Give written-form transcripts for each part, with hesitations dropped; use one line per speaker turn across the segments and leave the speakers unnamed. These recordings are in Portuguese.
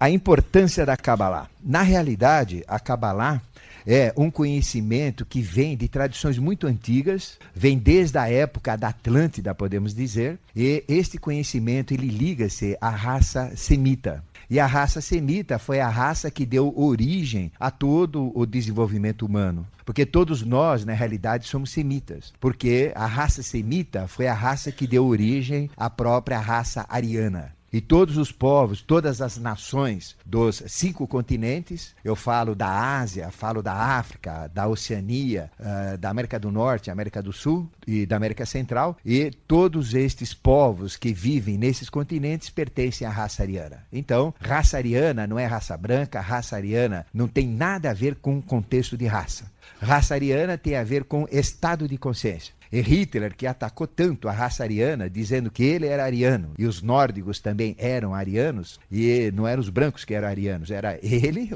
A importância da Kabbalah. Na realidade, a Kabbalah é um conhecimento que vem de tradições muito antigas, vem desde a época da Atlântida, podemos dizer, e este conhecimento ele liga-se à raça semita. E a raça semita foi a raça que deu origem a todo o desenvolvimento humano. Porque todos nós, na realidade, somos semitas. Porque a raça semita foi a raça que deu origem à própria raça ariana. E todos os povos, todas as nações dos 5 continentes, eu falo da Ásia, falo da África, da Oceania, da América do Norte, América do Sul e da América Central, e todos estes povos que vivem nesses continentes pertencem à raça ariana. Então, raça ariana não é raça branca, raça ariana não tem nada a ver com contexto de raça. Raça ariana tem a ver com estado de consciência. E Hitler, que atacou tanto a raça ariana, dizendo que ele era ariano, e os nórdicos também eram arianos, e não eram os brancos que eram arianos, era ele,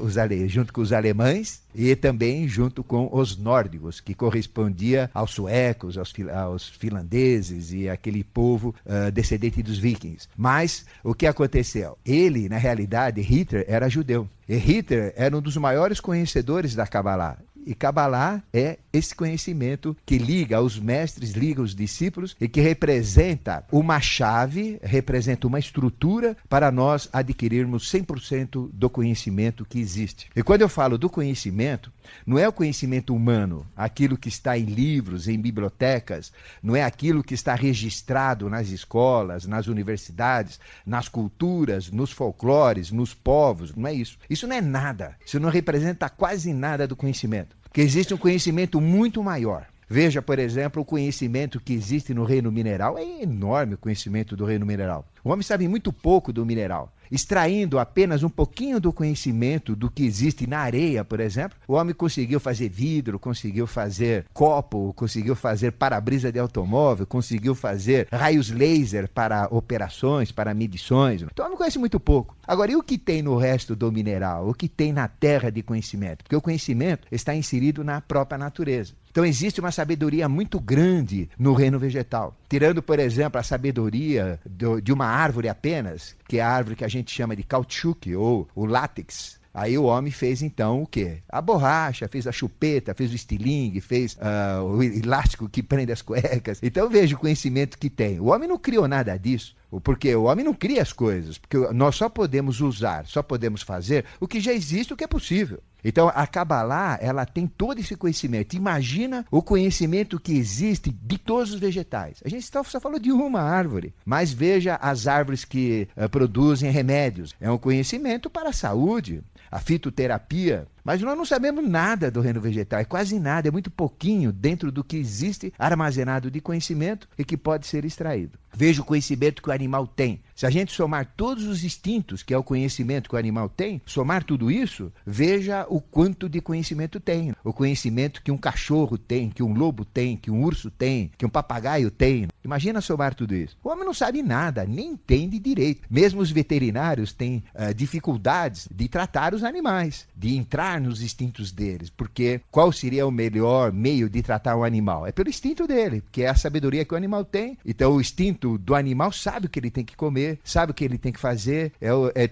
junto com os alemães, e também junto com os nórdicos, que correspondia aos suecos, aos finlandeses e aquele povo descendente dos vikings. Mas o que aconteceu? Ele, na realidade, Hitler era judeu. E Hitler era um dos maiores conhecedores da Kabbalah. E Kabbalah é esse conhecimento que liga os mestres, liga os discípulos e que representa uma chave, representa uma estrutura para nós adquirirmos 100% do conhecimento que existe. E quando eu falo do conhecimento, não é o conhecimento humano, aquilo que está em livros, em bibliotecas, não é aquilo que está registrado nas escolas, nas universidades, nas culturas, nos folclores, nos povos, não é isso. Isso não é nada, isso não representa quase nada do conhecimento. Porque existe um conhecimento muito maior. Veja, por exemplo, o conhecimento que existe no reino mineral. É enorme o conhecimento do reino mineral. O homem sabe muito pouco do mineral. Extraindo apenas um pouquinho do conhecimento do que existe na areia, por exemplo, o homem conseguiu fazer vidro, conseguiu fazer copo, conseguiu fazer para-brisa de automóvel, conseguiu fazer raios laser para operações, para medições. Então o homem conhece muito pouco. Agora, e o que tem no resto do mineral? O que tem na terra de conhecimento? Porque o conhecimento está inserido na própria natureza. Então existe uma sabedoria muito grande no reino vegetal. Tirando, por exemplo, a sabedoria de uma árvore apenas, que é a árvore que a gente chama de caoutchouc ou o látex. Aí o homem fez então o quê? A borracha, fez a chupeta, fez o estilingue, fez o elástico que prende as cuecas. Então veja o conhecimento que tem. O homem não criou nada disso. Porque o homem não cria as coisas. Porque nós só podemos usar, só podemos fazer o que já existe, o que é possível. Então, a Kabbalah, ela tem todo esse conhecimento. Imagina o conhecimento que existe de todos os vegetais. A gente só falou de uma árvore, mas veja as árvores que produzem remédios. É um conhecimento para a saúde, a fitoterapia. Mas nós não sabemos nada do reino vegetal, é quase nada, é muito pouquinho dentro do que existe armazenado de conhecimento e que pode ser extraído. Veja o conhecimento que o animal tem. Se a gente somar todos os instintos, que é o conhecimento que o animal tem, somar tudo isso, veja o quanto de conhecimento tem. O conhecimento que um cachorro tem, que um lobo tem, que um urso tem, que um papagaio tem. Imagina somar tudo isso. O homem não sabe nada, nem entende direito. Mesmo os veterinários têm dificuldades de tratar os animais, de entrar nos instintos deles, porque qual seria o melhor meio de tratar um animal? É pelo instinto dele, que é a sabedoria que o animal tem. Então o instinto do animal sabe o que ele tem que comer, sabe o que ele tem que fazer,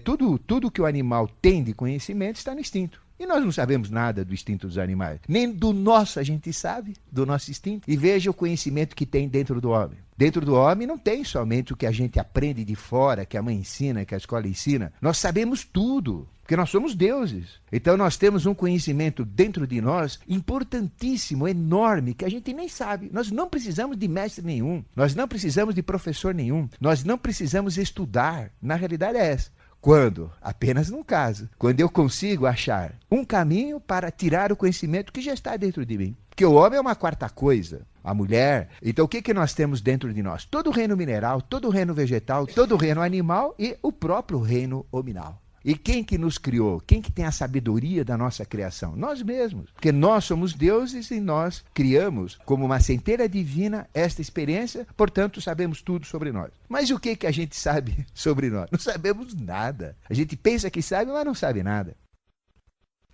tudo que o animal tem de conhecimento está no instinto. E nós não sabemos nada do instinto dos animais. Nem do nosso a gente sabe, do nosso instinto. E veja o conhecimento que tem dentro do homem. Dentro do homem não tem somente o que a gente aprende de fora, que a mãe ensina, que a escola ensina. Nós sabemos tudo, porque nós somos deuses. Então nós temos um conhecimento dentro de nós importantíssimo, enorme, que a gente nem sabe. Nós não precisamos de mestre nenhum. Nós não precisamos de professor nenhum. Nós não precisamos estudar. Na realidade é essa. Quando? Apenas num caso. Quando eu consigo achar um caminho para tirar o conhecimento que já está dentro de mim. Porque o homem é uma quarta coisa. A mulher. Então o que nós temos dentro de nós? Todo o reino mineral, todo o reino vegetal, todo o reino animal e o próprio reino hominal. E quem que nos criou? Quem que tem a sabedoria da nossa criação? Nós mesmos. Porque nós somos deuses e nós criamos como uma centelha divina esta experiência, portanto sabemos tudo sobre nós. Mas o que a gente sabe sobre nós? Não sabemos nada. A gente pensa que sabe, mas não sabe nada.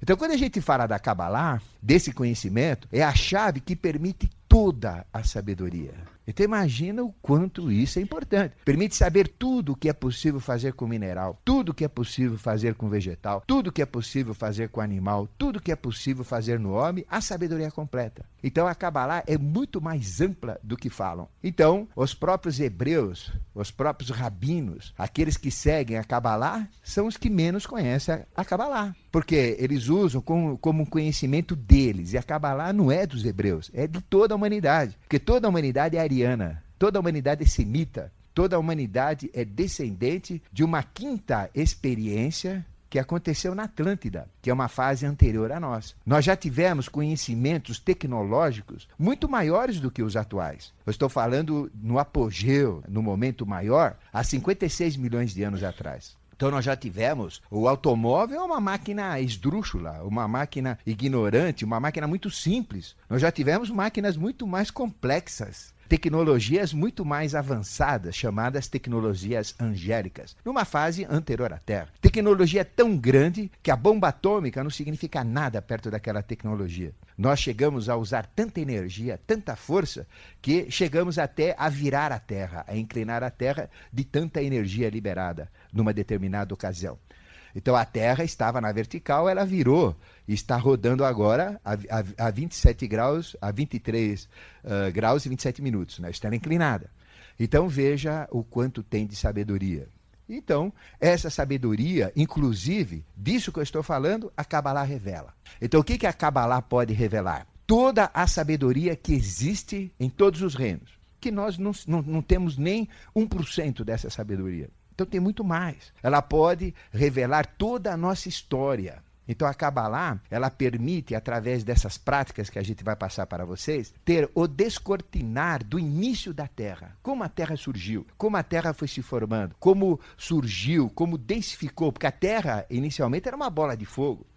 Então quando a gente fala da Kabbalah, desse conhecimento, é a chave que permite toda a sabedoria. Então imagina o quanto isso é importante. Permite saber tudo o que é possível fazer com mineral, tudo o que é possível fazer com vegetal, tudo o que é possível fazer com animal, tudo o que é possível fazer no homem, a sabedoria completa. Então a Kabbalah é muito mais ampla do que falam. Então, os próprios hebreus, os próprios rabinos, aqueles que seguem a Kabbalah, são os que menos conhecem a Kabbalah. Porque eles usam como um conhecimento deles. E a Kabbalah não é dos hebreus, é de toda a humanidade. Porque toda a humanidade é ariana, toda a humanidade é semita, toda a humanidade é descendente de uma quinta experiência que aconteceu na Atlântida, que é uma fase anterior à nossa. Nós já tivemos conhecimentos tecnológicos muito maiores do que os atuais. Eu estou falando no apogeu, no momento maior, há 56 milhões de anos atrás. Então nós já tivemos, o automóvel é uma máquina esdrúxula, uma máquina ignorante, uma máquina muito simples. Nós já tivemos máquinas muito mais complexas, tecnologias muito mais avançadas, chamadas tecnologias angélicas, numa fase anterior à Terra. Tecnologia tão grande que a bomba atômica não significa nada perto daquela tecnologia. Nós chegamos a usar tanta energia, tanta força, que chegamos até a virar a Terra, a inclinar a Terra de tanta energia liberada numa determinada ocasião. Então a Terra estava na vertical, ela virou e está rodando agora a 27 graus, a 23 graus e 27 minutos, né? Está inclinada. Então veja o quanto tem de sabedoria. Então, essa sabedoria, inclusive, disso que eu estou falando, a Kabbalah revela. Então o que a Kabbalah pode revelar? Toda a sabedoria que existe em todos os reinos, que nós não temos nem 1% dessa sabedoria. Então tem muito mais. Ela pode revelar toda a nossa história. Então a Kabbalah, ela permite, através dessas práticas que a gente vai passar para vocês, ter o descortinar do início da Terra. Como a Terra surgiu, como a Terra foi se formando, como surgiu, como densificou, porque a Terra inicialmente era uma bola de fogo.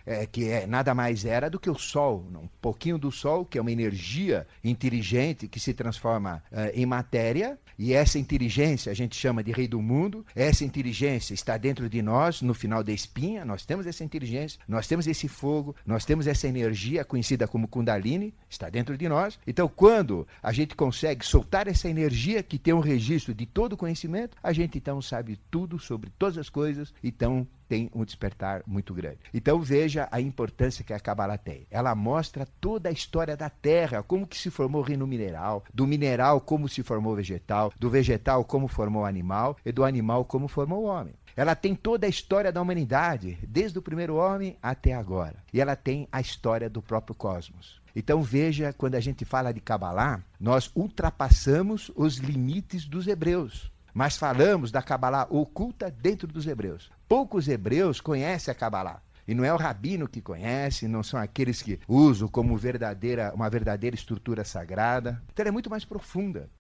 Nada mais era do que o Sol, um pouquinho do Sol, que é uma energia inteligente que se transforma em matéria, e essa inteligência a gente chama de rei do mundo. Essa inteligência está dentro de nós, no final da espinha, nós temos essa inteligência, nós temos esse fogo, nós temos essa energia conhecida como Kundalini, está dentro de nós. Então, quando a gente consegue soltar essa energia que tem um registro de todo o conhecimento, a gente então sabe tudo sobre todas as coisas, então tem um despertar muito grande. Então veja a importância que a Kabbalah tem. Ela mostra toda a história da Terra, como que se formou o reino mineral, do mineral como se formou o vegetal, do vegetal como formou o animal e do animal como formou o homem. Ela tem toda a história da humanidade, desde o primeiro homem até agora. E ela tem a história do próprio cosmos. Então veja, quando a gente fala de Kabbalah, nós ultrapassamos os limites dos hebreus. Mas falamos da Kabbalah oculta dentro dos hebreus. Poucos hebreus conhecem a Kabbalah. E não é o rabino que conhece, não são aqueles que usam como uma verdadeira estrutura sagrada. Então ela é muito mais profunda.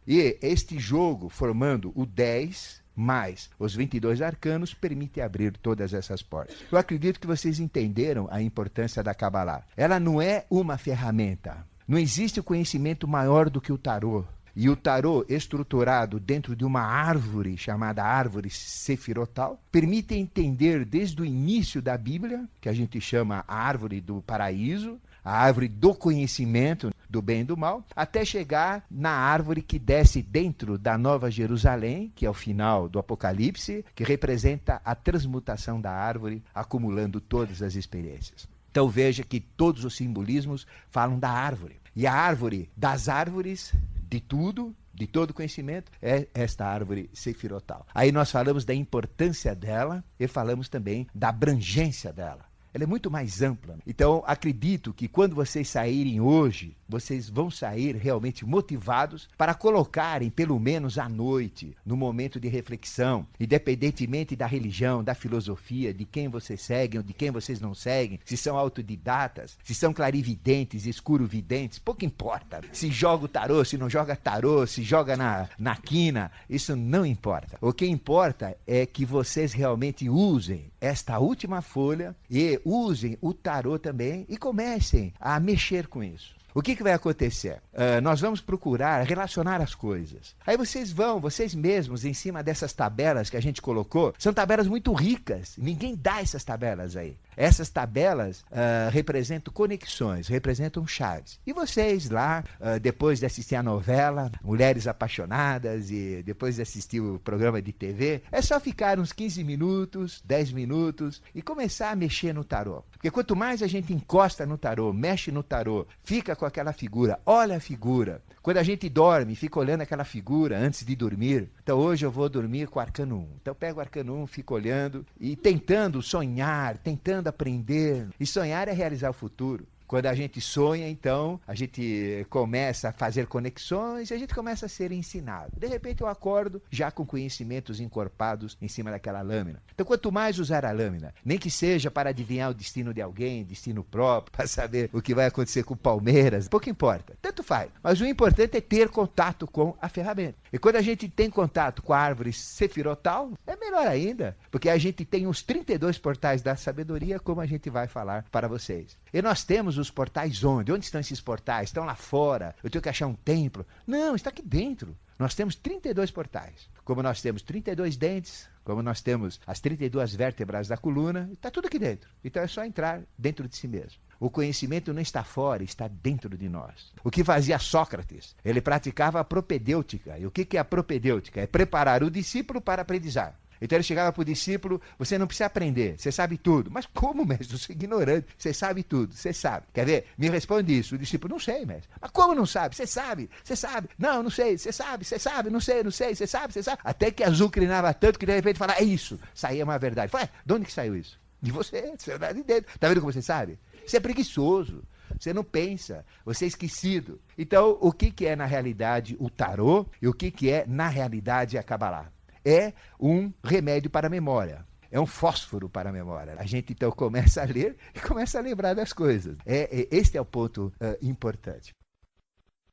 E este jogo, formando o 10 mais os 22 arcanos, permite abrir todas essas portas. Eu acredito que vocês entenderam a importância da Kabbalah. Ela não é uma ferramenta. Não existe o conhecimento maior do que o tarô. E o tarô, estruturado dentro de uma árvore, chamada árvore sefirotal, permite entender desde o início da Bíblia, que a gente chama a árvore do paraíso, a árvore do conhecimento do bem e do mal, até chegar na árvore que desce dentro da Nova Jerusalém, que é o final do Apocalipse, que representa a transmutação da árvore, acumulando todas as experiências. Então veja que todos os simbolismos falam da árvore. E a árvore das árvores, de tudo, de todo conhecimento, é esta árvore sefirotal. Aí nós falamos da importância dela e falamos também da abrangência dela. Ela é muito mais ampla. Então, acredito que quando vocês saírem hoje, vocês vão sair realmente motivados para colocarem, pelo menos à noite, no momento de reflexão, independentemente da religião, da filosofia, de quem vocês seguem ou de quem vocês não seguem, se são autodidatas, se são clarividentes, escurovidentes, pouco importa. Se joga o tarô, se não joga tarô, se joga na quina, isso não importa. O que importa é que vocês realmente usem esta última folha e usem o tarô também e comecem a mexer com isso. O que vai acontecer? Nós vamos procurar relacionar as coisas. Aí vocês mesmos, em cima dessas tabelas que a gente colocou, são tabelas muito ricas. Ninguém dá essas tabelas aí. Essas tabelas representam conexões, representam chaves. E vocês lá, depois de assistir a novela, Mulheres Apaixonadas, e depois de assistir o programa de TV, é só ficar uns 15 minutos, 10 minutos e começar a mexer no tarô. Porque quanto mais a gente encosta no tarô, mexe no tarô, fica com aquela figura, olha a figura. Quando a gente dorme, fica olhando aquela figura antes de dormir. Então hoje eu vou dormir com o arcano 1. Então pego o arcano 1, fico olhando e tentando sonhar, tentando aprender. E sonhar é realizar o futuro. Quando a gente sonha, então, a gente começa a fazer conexões e a gente começa a ser ensinado. De repente eu acordo já com conhecimentos encorpados em cima daquela lâmina. Então, quanto mais usar a lâmina, nem que seja para adivinhar o destino de alguém, destino próprio, para saber o que vai acontecer com o Palmeiras, pouco importa. Tanto faz. Mas o importante é ter contato com a ferramenta. E quando a gente tem contato com a árvore sefirotal, é melhor ainda, porque a gente tem os 32 portais da sabedoria, como a gente vai falar para vocês. E nós temos os portais onde? Onde estão esses portais? Estão lá fora? Eu tenho que achar um templo? Não, está aqui dentro. Nós temos 32 portais. Como nós temos 32 dentes, como nós temos as 32 vértebras da coluna, está tudo aqui dentro. Então é só entrar dentro de si mesmo. O conhecimento não está fora, está dentro de nós. O que fazia Sócrates? Ele praticava a propedêutica. E o que é a propedêutica? É preparar o discípulo para aprendizar. Então ele chegava para o discípulo, você não precisa aprender, você sabe tudo. Mas como, mestre? Eu sou ignorante. Você sabe tudo, você sabe. Quer ver? Me responde isso. O discípulo, não sei, mestre. Mas como não sabe? Você sabe, você sabe. Não, não sei, você sabe, não sei, você sabe, você sabe. Até que azucrinava tanto que de repente falava, é isso. Saía uma verdade. Falei, de onde que saiu isso? De você, lá de dentro. Tá vendo como você sabe? Você é preguiçoso. Você não pensa, você é esquecido. Então, o que é na realidade o tarô e o que é na realidade a Kabbalah? É um remédio para a memória. É um fósforo para a memória. A gente então começa a ler e começa a lembrar das coisas. Este é o ponto importante.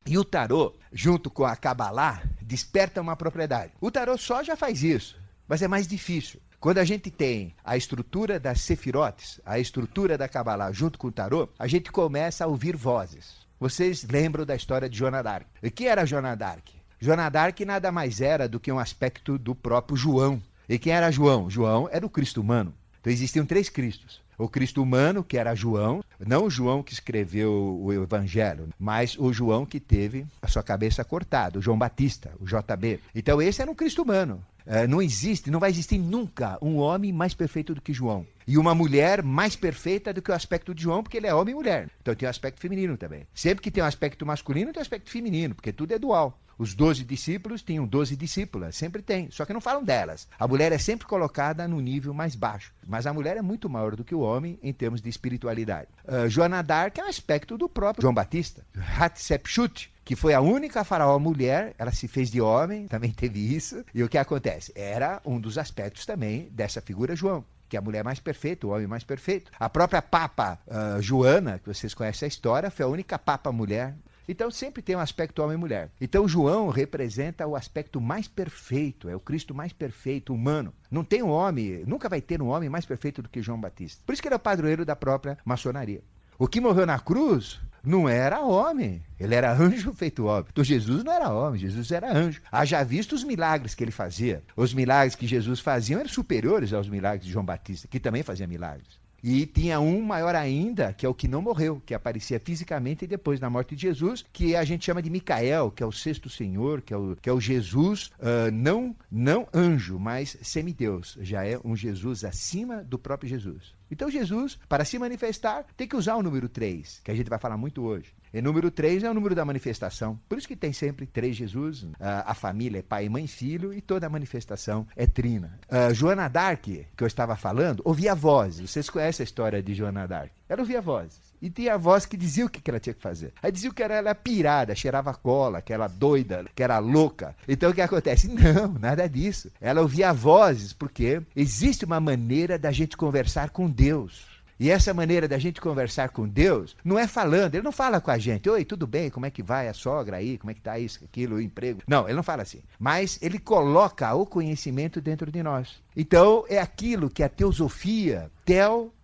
E o tarô, junto com a Kabbalah, desperta uma propriedade. O tarô só já faz isso, mas é mais difícil. Quando a gente tem a estrutura das sefirotes, a estrutura da Kabbalah junto com o tarô, a gente começa a ouvir vozes. Vocês lembram da história de Joana d'Arc. E quem era Joana d'Arc? Joana d'Arc nada mais era do que um aspecto do próprio João. E quem era João? João era o Cristo humano. Então existiam 3 Cristos. O Cristo humano, que era João, não o João que escreveu o Evangelho, mas o João que teve a sua cabeça cortada, o João Batista, o JB. Então esse era um Cristo humano. Não vai existir nunca um homem mais perfeito do que João. E uma mulher mais perfeita do que o aspecto de João, porque ele é homem e mulher. Então tem o aspecto feminino também. Sempre que tem um aspecto masculino, tem um aspecto feminino, porque tudo é dual. Os 12 discípulos tinham 12 discípulas, sempre tem, só que não falam delas. A mulher é sempre colocada no nível mais baixo, mas a mulher é muito maior do que o homem em termos de espiritualidade. Joana d'Arc é um aspecto do próprio João Batista. Hatshepsut, que foi a única faraó mulher, ela se fez de homem, também teve isso. E o que acontece? Era um dos aspectos também dessa figura João, que é a mulher mais perfeita, o homem mais perfeito. A própria Papa Joana, que vocês conhecem a história, foi a única Papa mulher. Então sempre tem um aspecto homem e mulher. Então João representa o aspecto mais perfeito, é o Cristo mais perfeito, humano. Não tem um homem, nunca vai ter um homem mais perfeito do que João Batista. Por isso que ele é o padroeiro da própria maçonaria. O que morreu na cruz não era homem, ele era anjo feito homem. Então Jesus não era homem, Jesus era anjo. Haja visto os milagres que ele fazia. Os milagres que Jesus fazia eram superiores aos milagres de João Batista, que também fazia milagres. E tinha um maior ainda, que é o que não morreu, que aparecia fisicamente depois da morte de Jesus, que a gente chama de Micael, que é o sexto Senhor, que é o Jesus, não anjo, mas semideus. Já é um Jesus acima do próprio Jesus. Então Jesus, para se manifestar, tem que usar o número 3, que a gente vai falar muito hoje. E número 3 é o número da manifestação. Por isso que tem sempre 3 Jesus, a família é pai, mãe, filho, e toda a manifestação é trina. Joana d'Arc, que eu estava falando, ouvia vozes. Vocês conhecem a história de Joana d'Arc? Ela ouvia vozes. E tinha a voz que dizia o que ela tinha que fazer. Aí dizia que ela era pirada, cheirava cola, que era doida, que era louca. Então o que acontece? Não, nada disso. Ela ouvia vozes porque existe uma maneira da gente conversar com Deus. E essa maneira da gente conversar com Deus não é falando, ele não fala com a gente, oi, tudo bem, como é que vai a sogra aí, como é que tá isso, aquilo, o emprego. Não, ele não fala assim. Mas ele coloca o conhecimento dentro de nós. Então é aquilo que a teosofia,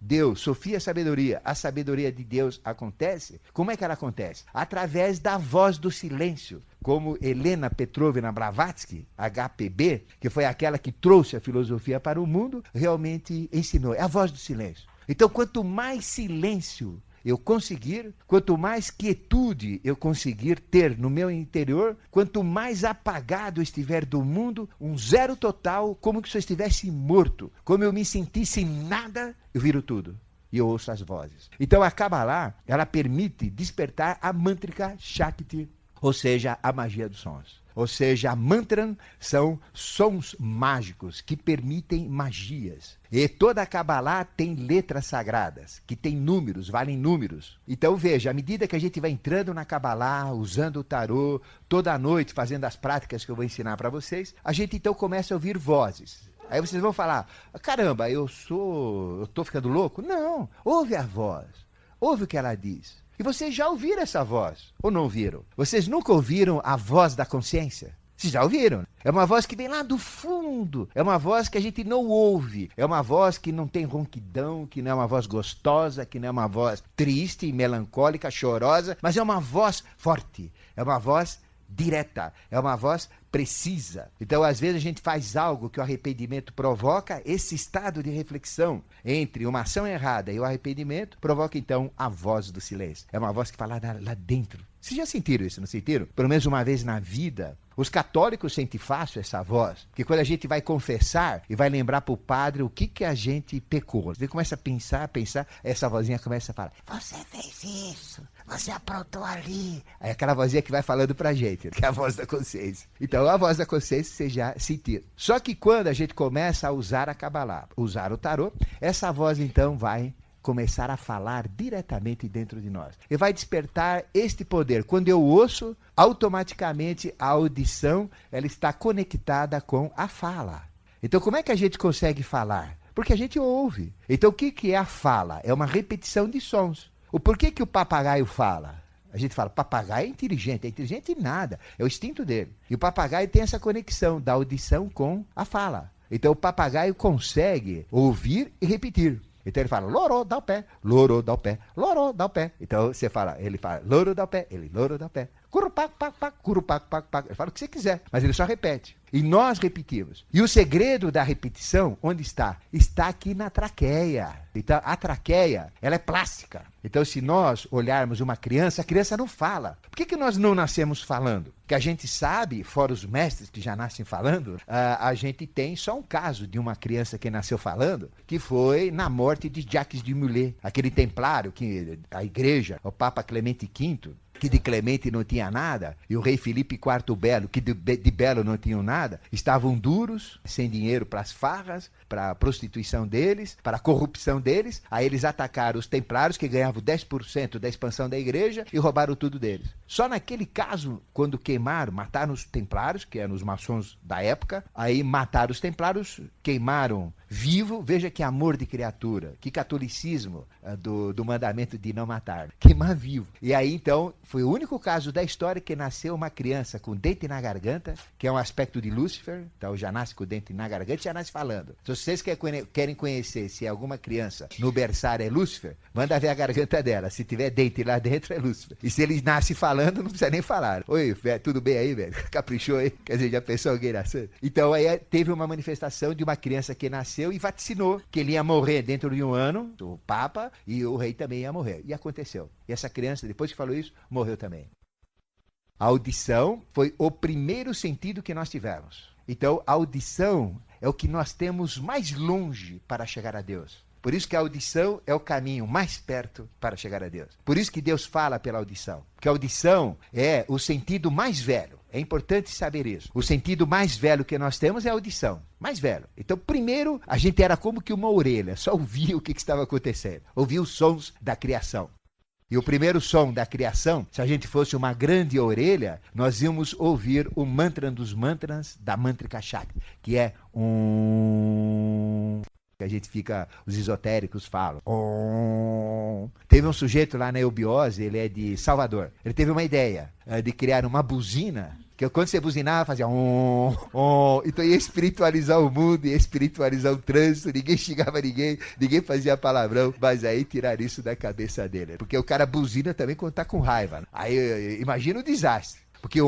Deus, Sofia, sabedoria, a sabedoria de Deus acontece. Como é que ela acontece? Através da voz do silêncio. Como Helena Petrovna Blavatsky, HPB, que foi aquela que trouxe a filosofia para o mundo, realmente ensinou. É a voz do silêncio. Então, quanto mais silêncio eu conseguir, quanto mais quietude eu conseguir ter no meu interior, quanto mais apagado eu estiver do mundo, um zero total, como se eu estivesse morto, como eu me sentisse nada, eu viro tudo. E eu ouço as vozes. Então a Kabbalah, ela permite despertar a Mantrika Shakti, ou seja, a magia dos sons. Ou seja, mantras são sons mágicos que permitem magias. E toda a Kabbalah tem letras sagradas, que tem números, valem números. Então veja, à medida que a gente vai entrando na Kabbalah, usando o tarô, toda noite fazendo as práticas que eu vou ensinar para vocês, a gente então começa a ouvir vozes. Aí vocês vão falar, caramba, eu tô ficando louco? Não, ouve a voz, ouve o que ela diz. E vocês já ouviram essa voz, ou não ouviram? Vocês nunca ouviram a voz da consciência? Vocês já ouviram? É uma voz que vem lá do fundo, é uma voz que a gente não ouve, é uma voz que não tem ronquidão, que não é uma voz gostosa, que não é uma voz triste, melancólica, chorosa, mas é uma voz forte, é uma voz direta, é uma voz precisa. Então, às vezes, a gente faz algo que o arrependimento provoca, esse estado de reflexão entre uma ação errada e o arrependimento provoca, então, a voz do silêncio. É uma voz que fala lá dentro. Vocês já sentiram isso, não sentiram? Pelo menos uma vez na vida. Os católicos sentem fácil essa voz, porque quando a gente vai confessar e vai lembrar para o padre o que a gente pecou, ele começa a pensar, essa vozinha começa a falar, você fez isso, você aprontou ali. Aí aquela vozinha que vai falando pra gente, que é a voz da consciência. Então a voz da consciência vocês já sentiram. Só que quando a gente começa a usar a Kabbalah, usar o tarô, essa voz então vai começar a falar diretamente dentro de nós. E vai despertar este poder. Quando eu ouço, automaticamente a audição ela está conectada com a fala. Então como é que a gente consegue falar? Porque a gente ouve. Então o que é a fala? É uma repetição de sons. O porquê que o papagaio fala? A gente fala, papagaio é inteligente nada, é o instinto dele. E o papagaio tem essa conexão da audição com a fala. Então o papagaio consegue ouvir e repetir. Então ele fala, lorô, dá o pé, lorô, dá o pé, lorô, dá o pé. Então você fala, ele fala, loro, dá o pé, ele, loro, dá o pé. Curupac, pac, pac, curupac, pac, pac. Ele fala o que você quiser, mas ele só repete. E nós repetimos. E o segredo da repetição, onde está? Está aqui na traqueia. Então, a traqueia, ela é plástica. Então, se nós olharmos uma criança, a criança não fala. Por que nós não nascemos falando? Porque a gente sabe, fora os mestres que já nascem falando, a gente tem só um caso de uma criança que nasceu falando, que foi na morte de Jacques de Molay, aquele templário que a igreja, o Papa Clemente V, que de Clemente não tinha nada, e o rei Filipe IV Belo, que de Belo não tinham nada, estavam duros, sem dinheiro para as farras, para a prostituição deles, para a corrupção deles. Aí eles atacaram os templários, que ganhavam 10% da expansão da igreja, e roubaram tudo deles. Só naquele caso, quando queimaram, mataram os templários, que eram os maçons da época, aí mataram os templários, queimaram vivo, veja que amor de criatura, que catolicismo do mandamento de não matar, queimar vivo. E aí então, foi o único caso da história que nasceu uma criança com dente na garganta, que é um aspecto de Lúcifer, então já nasce com o dente na garganta, já nasce falando. Se vocês querem conhecer se alguma criança no berçário é Lúcifer, manda ver a garganta dela, se tiver dente lá dentro é Lúcifer. E se ele nasce falando, não precisa nem falar. Oi, tudo bem aí, velho? Caprichou aí? Quer dizer, já pensou alguém nascendo? Então aí teve uma manifestação de uma criança que nasceu e vaticinou que ele ia morrer dentro de um ano, o Papa, e o rei também ia morrer. E aconteceu. E essa criança, depois que falou isso, morreu também. A audição foi o primeiro sentido que nós tivemos. Então, a audição é o que nós temos mais longe para chegar a Deus. Por isso que a audição é o caminho mais perto para chegar a Deus. Por isso que Deus fala pela audição. Porque a audição é o sentido mais velho. É importante saber isso. O sentido mais velho que nós temos é a audição. Mais velho. Então, primeiro, a gente era como que uma orelha. Só ouvia o que estava acontecendo. Ouvia os sons da criação. E o primeiro som da criação, se a gente fosse uma grande orelha, nós íamos ouvir o mantra dos mantras da Mantrika Shakti, que é que a gente fica, os esotéricos falam. Teve um sujeito lá na Eubiose, ele é de Salvador. Ele teve uma ideia de criar uma buzina, que quando você buzinava, fazia então ia espiritualizar o mundo, ia espiritualizar o trânsito, ninguém xingava ninguém fazia palavrão, mas aí tiraram isso da cabeça dele. Porque o cara buzina também quando tá com raiva. Aí imagina o desastre. Porque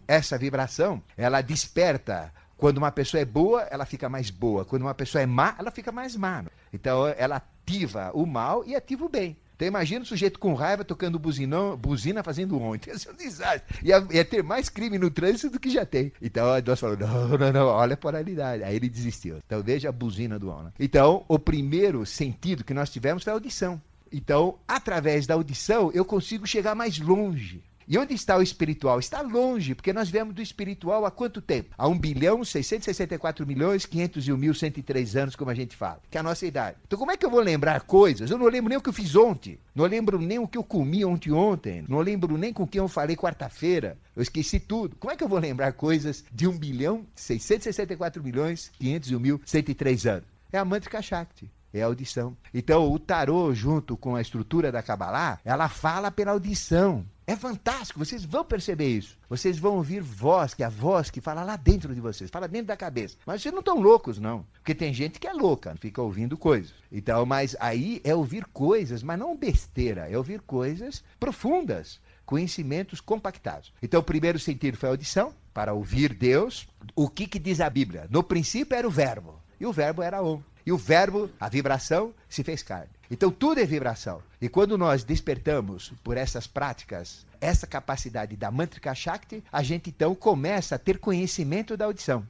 essa vibração, ela desperta. Quando uma pessoa é boa, ela fica mais boa. Quando uma pessoa é má, ela fica mais má. Então, ela ativa o mal e ativa o bem. Então imagina o sujeito com raiva tocando buzina fazendo ontem. Isso é um desastre. Ia ter mais crime no trânsito do que já tem. Então Deus falou, não, olha a polaridade. Aí ele desistiu. Então veja a buzina do homem. Então o primeiro sentido que nós tivemos foi a audição. Então, através da audição, eu consigo chegar mais longe. E onde está o espiritual? Está longe, porque nós viemos do espiritual há quanto tempo? Há 1.664.501.103 anos, como a gente fala, que é a nossa idade. Então como é que eu vou lembrar coisas? Eu não lembro nem o que eu fiz ontem, não lembro nem o que eu comi ontem, não lembro nem com quem eu falei quarta-feira, eu esqueci tudo. Como é que eu vou lembrar coisas de 1.664.501.103 anos? É a Mantrika Shakti. É a audição. Então, o tarô, junto com a estrutura da Kabbalah, ela fala pela audição. É fantástico, vocês vão perceber isso. Vocês vão ouvir voz, que é a voz que fala lá dentro de vocês, fala dentro da cabeça. Mas vocês não estão loucos, não. Porque tem gente que é louca, fica ouvindo coisas. Então, mas aí é ouvir coisas, mas não besteira, é ouvir coisas profundas, conhecimentos compactados. Então, o primeiro sentido foi a audição, para ouvir Deus. O que diz a Bíblia? No princípio era o verbo, e o verbo era Om. E o verbo, a vibração, se fez carne. Então tudo é vibração. E quando nós despertamos por essas práticas, essa capacidade da Mantrika Shakti, a gente então começa a ter conhecimento da audição.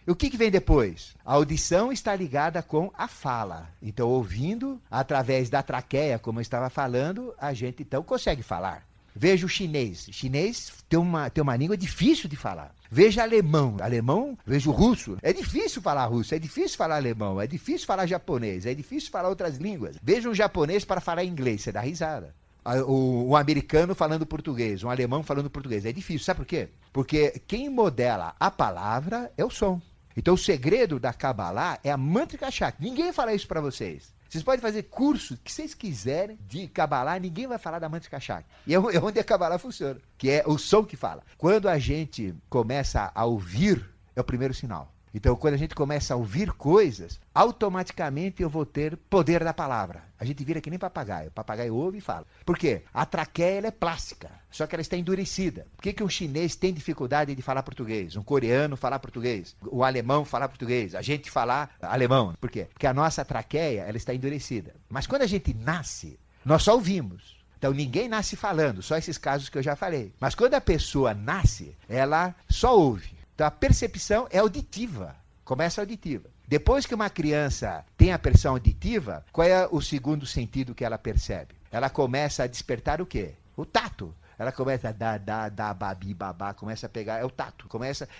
E o que vem depois? A audição está ligada com a fala. Então ouvindo, através da traqueia, como eu estava falando, a gente então consegue falar. Veja o chinês. Chinês tem uma língua difícil de falar. Veja alemão. Veja o russo. É difícil falar russo, é difícil falar alemão, é difícil falar japonês, é difícil falar outras línguas. Veja um japonês para falar inglês, você dá risada. Um americano falando português, um alemão falando português. É difícil, sabe por quê? Porque quem modela a palavra é o som. Então o segredo da Kabbalah é a Mantrika Shakti. Ninguém fala isso para vocês. Vocês podem fazer curso que vocês quiserem de Kabbalah, ninguém vai falar da Mantrika Shakti. E é onde a Kabbalah funciona, que é o som que fala. Quando a gente começa a ouvir, é o primeiro sinal. Então, quando a gente começa a ouvir coisas, automaticamente eu vou ter poder da palavra. A gente vira que nem papagaio. O papagaio ouve e fala. Por quê? A traqueia ela é plástica, só que ela está endurecida. Por que um chinês tem dificuldade de falar português? Um coreano falar português? O alemão falar português? A gente falar alemão? Por quê? Porque a nossa traqueia ela está endurecida. Mas quando a gente nasce, nós só ouvimos. Então ninguém nasce falando, só esses casos que eu já falei. Mas quando a pessoa nasce, ela só ouve. Então a percepção é auditiva, começa auditiva. Depois que uma criança tem a percepção auditiva, qual é o segundo sentido que ela percebe? Ela começa a despertar o quê? O tato. Ela começa a dar, babi, babá, começa a pegar, é o tato.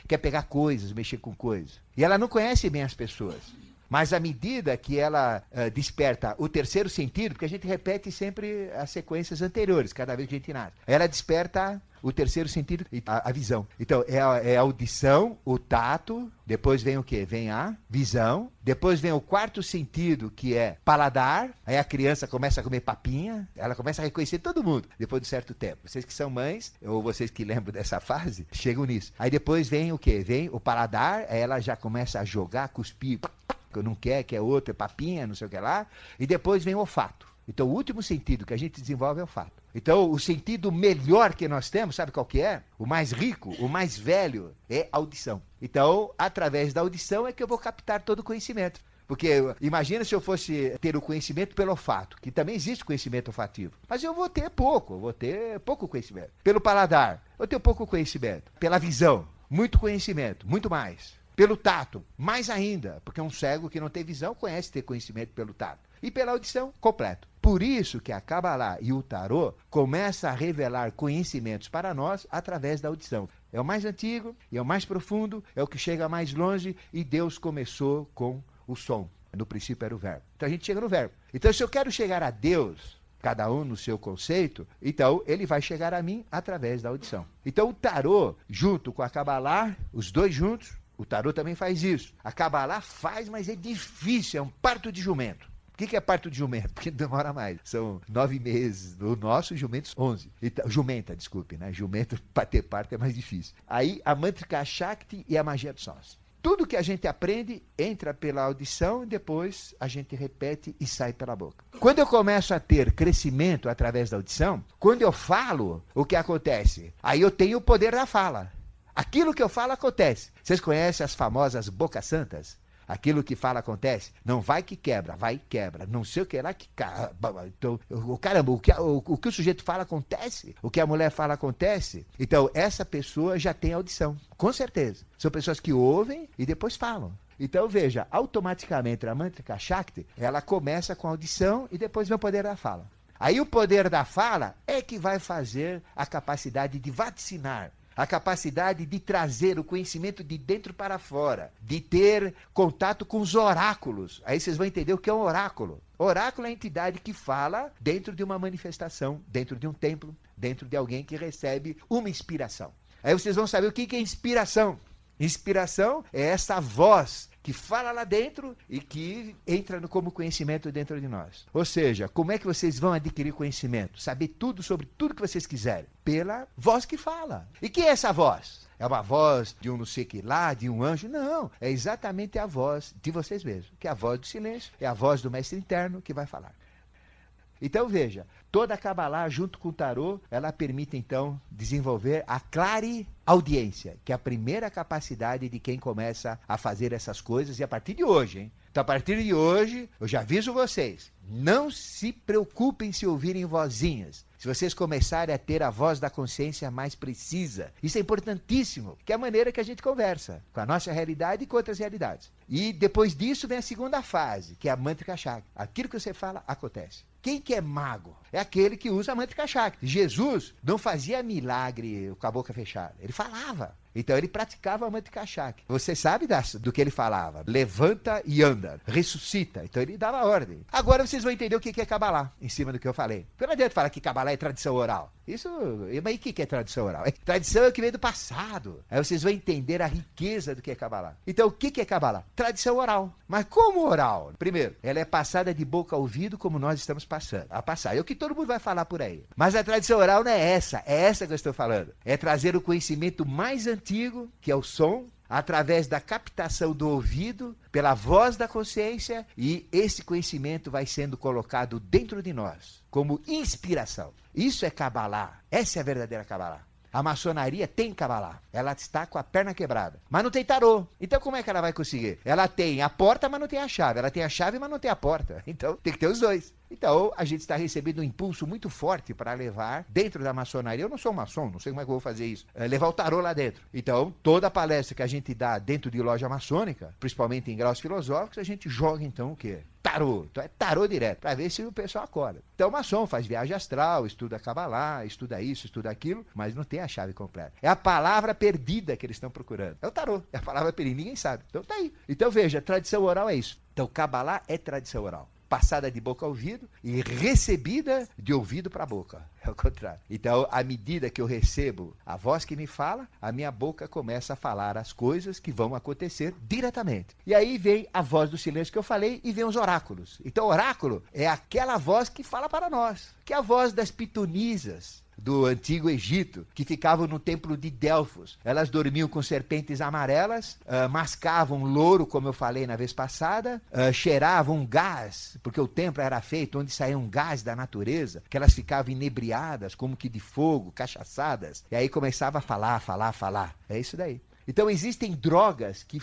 Quer pegar coisas, mexer com coisas. E ela não conhece bem as pessoas. Mas à medida que ela desperta o terceiro sentido, porque a gente repete sempre as sequências anteriores, cada vez que a gente nasce. Ela desperta o terceiro sentido, a visão. Então, é a audição, o tato, depois vem o quê? Vem a visão, depois vem o quarto sentido, que é paladar, aí a criança começa a comer papinha, ela começa a reconhecer todo mundo, depois de certo tempo. Vocês que são mães, ou vocês que lembram dessa fase, chegam nisso. Aí depois vem o quê? Vem o paladar, aí ela já começa a jogar, cuspir, que não quer outro, é papinha, não sei o que lá, e depois vem o olfato. Então, o último sentido que a gente desenvolve é o olfato. Então, o sentido melhor que nós temos, sabe qual que é? O mais rico, o mais velho, é a audição. Então, através da audição é que eu vou captar todo o conhecimento. Porque imagina se eu fosse ter o conhecimento pelo olfato, que também existe conhecimento olfativo. Mas eu vou ter pouco conhecimento. Pelo paladar, eu tenho pouco conhecimento. Pela visão, muito conhecimento, muito mais. Pelo tato, mais ainda, porque um cego que não tem visão conhece ter conhecimento pelo tato. E pela audição, completo. Por isso que a Kabbalah e o Tarô começam a revelar conhecimentos para nós através da audição. É o mais antigo, é o mais profundo, é o que chega mais longe, e Deus começou com o som. No princípio era o verbo. Então a gente chega no verbo. Então se eu quero chegar a Deus, cada um no seu conceito, então ele vai chegar a mim através da audição. Então o Tarô, junto com a Kabbalah, os dois juntos, o Tarô também faz isso. A Kabbalah faz, mas é difícil, é um parto de jumento. O que é parto de jumento? Porque demora mais. São 9 meses. O nosso, jumentos, 11. Então, jumenta, desculpe, né? Jumento, para ter parto é mais difícil. Aí, a Mantrika Shakti e a magia dos sons. Tudo que a gente aprende entra pela audição e depois a gente repete e sai pela boca. Quando eu começo a ter crescimento através da audição, quando eu falo, o que acontece? Aí eu tenho o poder da fala. Aquilo que eu falo acontece. Vocês conhecem as famosas bocas santas? Aquilo que fala acontece. Não vai que quebra, vai e quebra. Não sei o que lá que... Então, caramba, o que o sujeito fala acontece. O que a mulher fala acontece. Então, essa pessoa já tem audição. Com certeza. São pessoas que ouvem e depois falam. Então, veja, automaticamente a Mantrika Shakti, ela começa com a audição e depois vem o poder da fala. Aí o poder da fala é que vai fazer a capacidade de vaticinar, a capacidade de trazer o conhecimento de dentro para fora, de ter contato com os oráculos. Aí vocês vão entender o que é um oráculo. Oráculo é a entidade que fala dentro de uma manifestação, dentro de um templo, dentro de alguém que recebe uma inspiração. Aí vocês vão saber o que é inspiração. Inspiração é essa voz que fala lá dentro e que entra como conhecimento dentro de nós. Ou seja, como é que vocês vão adquirir conhecimento? Saber tudo sobre tudo que vocês quiserem. Pela voz que fala. E que é essa voz? É uma voz de um não sei que lá, de um anjo? Não, é exatamente a voz de vocês mesmos. Que é a voz do silêncio, é a voz do mestre interno que vai falar. Então veja, toda a Kabbalah junto com o tarô, ela permite então desenvolver a clareaudiência, que é a primeira capacidade de quem começa a fazer essas coisas, e a partir de hoje, hein? Então a partir de hoje, eu já aviso vocês, não se preocupem se ouvirem vozinhas. Se vocês começarem a ter a voz da consciência mais precisa, isso é importantíssimo, que é a maneira que a gente conversa com a nossa realidade e com outras realidades. E depois disso vem a segunda fase, que é a Mantrika Shakti. Aquilo que você fala, acontece. Quem que é mago? É aquele que usa a Mantrika Shakti. Jesus não fazia milagre com a boca fechada, ele falava. Então ele praticava a Mantrika Shakti. Você sabe do que ele falava. Levanta e anda. Ressuscita. Então ele dava ordem. Agora vocês vão entender o que é Kabbalah, em cima do que eu falei. Não adianta falar que Kabbalah é tradição oral. Isso, mas o que é tradição oral? Tradição é o que vem do passado. Aí vocês vão entender a riqueza do que é Kabbalah. Então o que é Kabbalah? Tradição oral. Mas como oral? Primeiro, ela é passada de boca a ouvido como nós estamos passando. A passar. É o que todo mundo vai falar por aí. Mas a tradição oral não é essa. É essa que eu estou falando. É trazer o conhecimento mais antigo, que é o som, através da captação do ouvido, pela voz da consciência, e esse conhecimento vai sendo colocado dentro de nós, como inspiração. Isso é Kabbalah. Essa é a verdadeira Kabbalah. A maçonaria tem Kabbalah. Ela está com a perna quebrada. Mas não tem tarô. Então como é que ela vai conseguir? Ela tem a porta, mas não tem a chave. Ela tem a chave, mas não tem a porta. Então tem que ter os dois. Então, a gente está recebendo um impulso muito forte para levar dentro da maçonaria. Eu não sou maçom, não sei como é que eu vou fazer isso. É levar o tarô lá dentro. Então, toda palestra que a gente dá dentro de loja maçônica, principalmente em graus filosóficos, a gente joga então o quê? Tarô. Então é tarô direto, para ver se o pessoal acorda. Então, o maçom faz viagem astral, estuda Kabbalah, estuda isso, estuda aquilo, mas não tem a chave completa. É a palavra perdida que eles estão procurando. É o tarô. É a palavra perdida, ninguém sabe. Então tá aí. Então veja, tradição oral é isso. Então, Kabbalah é tradição oral. Passada de boca a ouvido e recebida de ouvido para a boca. É o contrário. Então, à medida que eu recebo a voz que me fala, a minha boca começa a falar as coisas que vão acontecer diretamente. E aí vem a voz do silêncio que eu falei e vem os oráculos. Então, oráculo é aquela voz que fala para nós, que é a voz das pitonisas do antigo Egito, que ficavam no templo de Delfos. Elas dormiam com serpentes amarelas, mascavam louro, como eu falei na vez passada, cheiravam gás, porque o templo era feito onde saía um gás da natureza, que elas ficavam inebriadas, como que de fogo, cachaçadas, e aí começava a falar. É isso daí. Então existem drogas que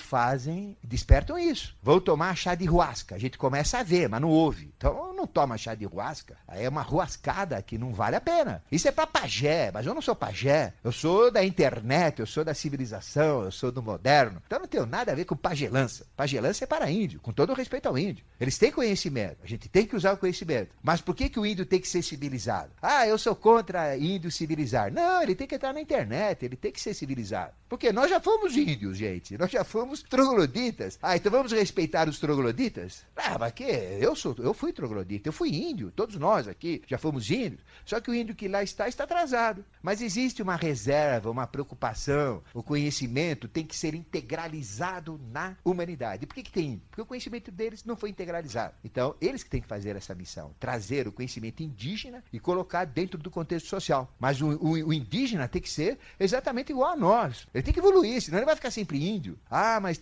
despertam isso. Vão tomar chá de ruasca. A gente começa a ver, mas não ouve. Então não toma chá de ruasca. Aí é uma ruascada que não vale a pena. Isso é para pajé, mas eu não sou pajé. Eu sou da internet, eu sou da civilização, eu sou do moderno. Então não tenho nada a ver com pagelança. Pagelança é para índio, com todo o respeito ao índio. Eles têm conhecimento, a gente tem que usar o conhecimento. Mas por que o índio tem que ser civilizado? Ah, eu sou contra índio civilizar. Não, ele tem que entrar na internet, ele tem que ser civilizado. Porque nós já fomos índios, gente. Nós já fomos trogloditas. Ah, então vamos respeitar os trogloditas? Ah, mas que? Eu fui troglodita, eu fui índio. Todos nós aqui já fomos índios. Só que o índio que lá está atrasado. Mas existe uma reserva, uma preocupação. O conhecimento tem que ser integralizado na humanidade. E por que tem índio? Porque o conhecimento deles não foi integralizado. Então, eles que têm que fazer essa missão. Trazer o conhecimento indígena e colocar dentro do contexto social. Mas o indígena tem que ser exatamente igual a nós. Ele tem que evoluir, senão ele vai ficar sempre índio. Ah, mas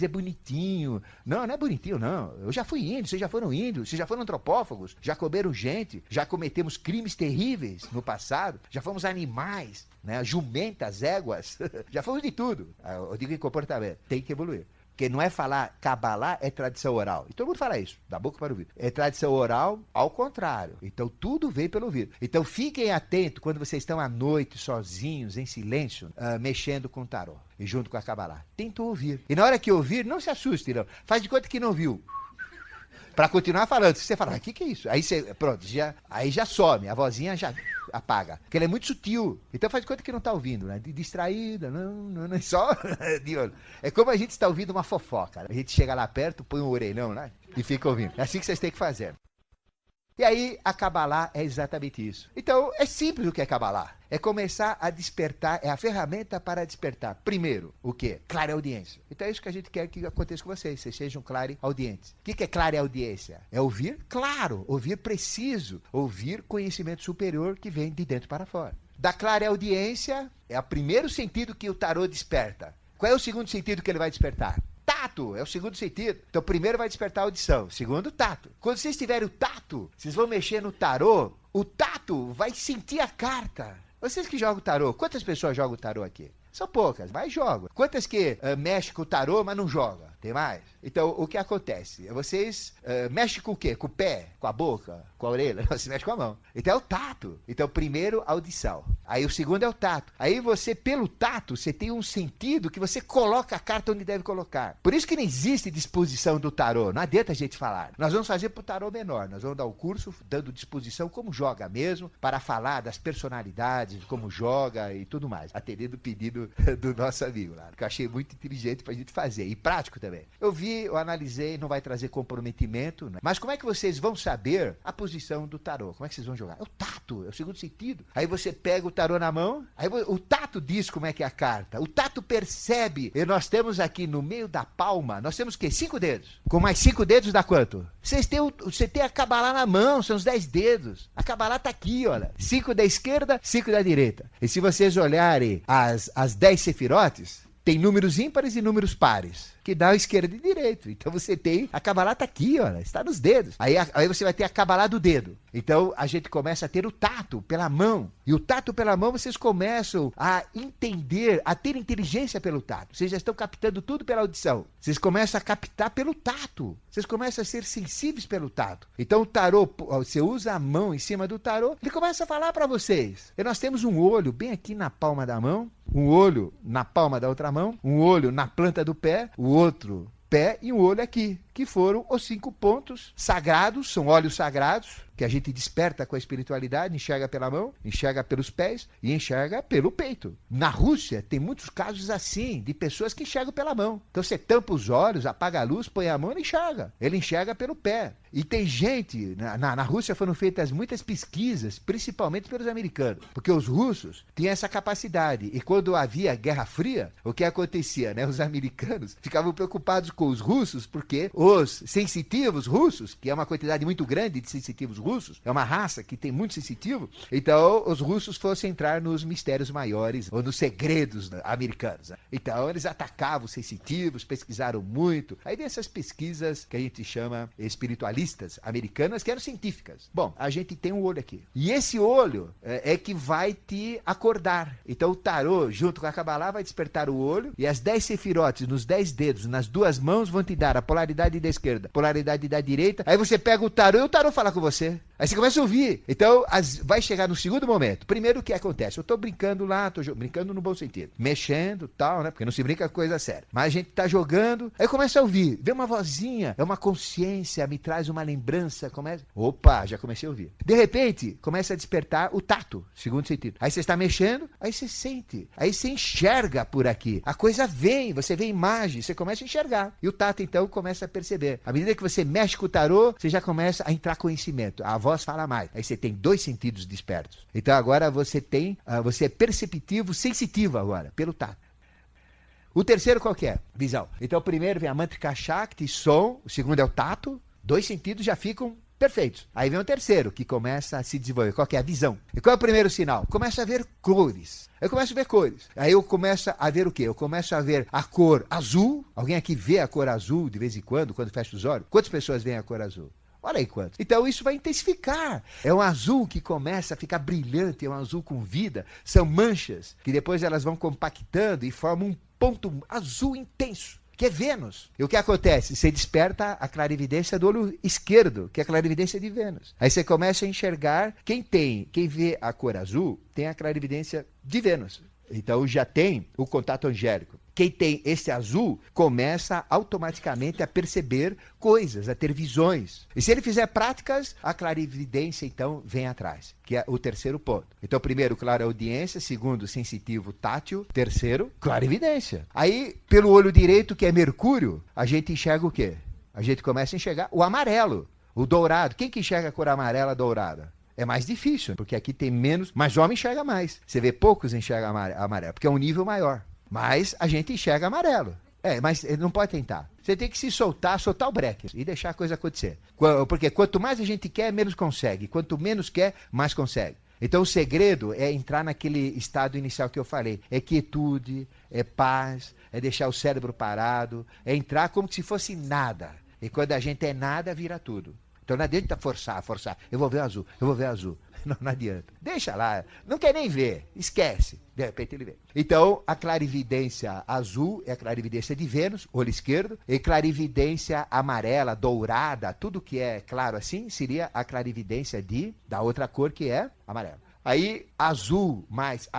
é bonitinho. Não é bonitinho, não. Eu já fui índio, vocês já foram índios, vocês já foram antropófagos, já comeram gente, já cometemos crimes terríveis no passado, já fomos animais, né? Jumentas, éguas, já fomos de tudo. Eu digo em comportamento, tem que evoluir. Porque não é falar Kabbalah, é tradição oral. E todo mundo fala isso, da boca para o ouvido. É tradição oral ao contrário. Então tudo vem pelo ouvido. Então fiquem atentos quando vocês estão à noite, sozinhos, em silêncio, mexendo com o tarô. E junto com a Kabbalah. Tentem ouvir. E na hora que ouvir, não se assuste, não. Faz de conta que não viu. Para continuar falando. Se você falar, o que é isso? Aí você, pronto, aí já some, a vozinha já apaga. Porque ele é muito sutil. Então faz de conta que não está ouvindo, né? Distraída, não é só de olho. É como a gente está ouvindo uma fofoca. Né? A gente chega lá perto, põe um orelhão lá e fica ouvindo. É assim que vocês têm que fazer. E aí, a Kabbalah é exatamente isso. Então, é simples o que é Kabbalah. É começar a despertar, é a ferramenta para despertar. Primeiro, o quê? Clareaudiência. Então é isso que a gente quer que aconteça com vocês sejam clareaudientes. O que é clareaudiência? É ouvir, claro, ouvir preciso, ouvir conhecimento superior que vem de dentro para fora. Da clareaudiência, é o primeiro sentido que o tarô desperta. Qual é o segundo sentido que ele vai despertar? Tato, é o segundo sentido. Então, primeiro vai despertar a audição, segundo, tato. Quando vocês tiverem o tato, vocês vão mexer no tarô, o tato vai sentir a carta. Vocês que jogam tarô, quantas pessoas jogam tarô aqui? São poucas, mas jogam. Quantas que mexem com o tarô, mas não jogam? Tem mais? Então, o que acontece? Vocês mexem com o quê? Com o pé? Com a boca? Com a orelha? Não, você mexe com a mão. Então, é o tato. Então, primeiro, a audição. Aí, o segundo é o tato. Aí, você, pelo tato, você tem um sentido que você coloca a carta onde deve colocar. Por isso que não existe disposição do tarô. Não adianta a gente falar. Nós vamos fazer para o tarô menor. Nós vamos dar o curso dando disposição como joga mesmo, para falar das personalidades, como joga e tudo mais. Atendendo o pedido do nosso amigo lá. Que eu achei muito inteligente para a gente fazer. E prático também. Eu analisei, não vai trazer comprometimento, né? Mas como é que vocês vão saber a posição do tarô? Como é que vocês vão jogar? É o tato, é o segundo sentido. Aí você pega o tarô na mão, aí o tato diz como é que é a carta. O tato percebe. E nós temos aqui no meio da palma, nós temos o quê? 5 dedos. Com mais 5 dedos dá quanto? Você tem a Kabbalah na mão, são os 10 dedos. A Kabbalah tá aqui, olha. 5 da esquerda, 5 da direita. E se vocês olharem as 10 sefirotes, tem números ímpares e números pares, que dá a esquerda e direita. Então você tem, a Kabbalah tá aqui, olha, está nos dedos. Aí você vai ter a Kabbalah do dedo. Então a gente começa a ter o tato pela mão. E o tato pela mão vocês começam a entender, a ter inteligência pelo tato. Vocês já estão captando tudo pela audição. Vocês começam a captar pelo tato. Vocês começam a ser sensíveis pelo tato. Então o tarô, você usa a mão em cima do tarô, ele começa a falar para vocês. E nós temos um olho bem aqui na palma da mão, um olho na palma da outra mão, um olho na planta do pé, o outro pé e um olho aqui, que foram os 5 pontos sagrados, são olhos sagrados, que a gente desperta com a espiritualidade, enxerga pela mão, enxerga pelos pés e enxerga pelo peito. Na Rússia tem muitos casos assim, de pessoas que enxergam pela mão. Então você tampa os olhos, apaga a luz, põe a mão e enxerga. Ele enxerga pelo pé. E tem gente, na Rússia foram feitas muitas pesquisas, principalmente pelos americanos, porque os russos tinham essa capacidade. E quando havia Guerra Fria, o que acontecia, né? Os americanos ficavam preocupados com os russos, porque os sensitivos russos, que é uma quantidade muito grande de sensitivos russos, é uma raça que tem muito sensitivo, então os russos fossem entrar nos mistérios maiores, ou nos segredos americanos. Né? Então eles atacavam os sensitivos, pesquisaram muito. Aí vem essas pesquisas que a gente chama espiritualistas americanas, que eram científicas. Bom, a gente tem um olho aqui. E esse olho é que vai te acordar. Então o tarô, junto com a Kabbalah, vai despertar o olho, e as 10 sefirotes nos 10 dedos, nas 2 mãos, vão te dar a polaridade da esquerda, polaridade da direita. Aí você pega o tarô e o tarô fala com você. Aí você começa a ouvir. Então, vai chegar no segundo momento. Primeiro, o que acontece? Eu tô brincando lá, brincando no bom sentido. Mexendo, tal, né? Porque não se brinca com coisa séria. Mas a gente tá jogando, aí começa a ouvir. Vem uma vozinha, é uma consciência, me traz uma lembrança. Opa, já comecei a ouvir. De repente, começa a despertar o tato, segundo sentido. Aí você está mexendo, aí você sente. Aí você enxerga por aqui. A coisa vem, você vê imagem, você começa a enxergar. E o tato, então, começa a perceber. À medida que você mexe com o tarô, você já começa a entrar conhecimento. A voz fala mais. Aí você tem 2 sentidos despertos. Então agora você é perceptivo, sensitivo agora, pelo tato. O terceiro qual que é? Visão. Então o primeiro vem a Mantrika Shakti, som. O segundo é o tato. 2 sentidos já ficam perfeitos. Aí vem o terceiro, que começa a se desenvolver. Qual que é? A visão. E qual é o primeiro sinal? Começa a ver cores. Eu começo a ver cores. Aí eu começo a ver o quê? Eu começo a ver a cor azul. Alguém aqui vê a cor azul de vez em quando fecha os olhos? Quantas pessoas veem a cor azul? Olha aí quantos. Então isso vai intensificar. É um azul que começa a ficar brilhante, é um azul com vida. São manchas que depois elas vão compactando e formam um ponto azul intenso. que é Vênus. E o que acontece? Você desperta a clarividência do olho esquerdo, que é a clarividência de Vênus. Aí você começa a enxergar, quem vê a cor azul, tem a clarividência de Vênus. Então já tem o contato angélico. Quem tem esse azul começa automaticamente a perceber coisas, a ter visões. E se ele fizer práticas, a clarividência então vem atrás, que é o terceiro ponto. Então, primeiro, clareaudiência, segundo, sensitivo tátil, terceiro, clarividência. Aí, pelo olho direito, que é Mercúrio, a gente enxerga o quê? A gente começa a enxergar o amarelo, o dourado. Quem que enxerga a cor amarela dourada? É mais difícil, porque aqui tem menos, mas homem enxerga mais. Você vê poucos enxergam amarelo, porque é um nível maior. Mas a gente enxerga amarelo. Mas ele não pode tentar. Você tem que se soltar o breque e deixar a coisa acontecer. Porque quanto mais a gente quer, menos consegue. Quanto menos quer, mais consegue. Então o segredo é entrar naquele estado inicial que eu falei. É quietude, é paz, é deixar o cérebro parado, é entrar como se fosse nada. E quando a gente é nada, vira tudo. Então não adianta forçar. Eu vou ver azul. Não adianta. Deixa lá. Não quer nem ver. Esquece. De repente ele vê. Então, a clarividência azul é a clarividência de Vênus, olho esquerdo, e clarividência amarela, dourada, tudo que é claro assim, seria a clarividência da outra cor que é amarelo. Aí, azul mais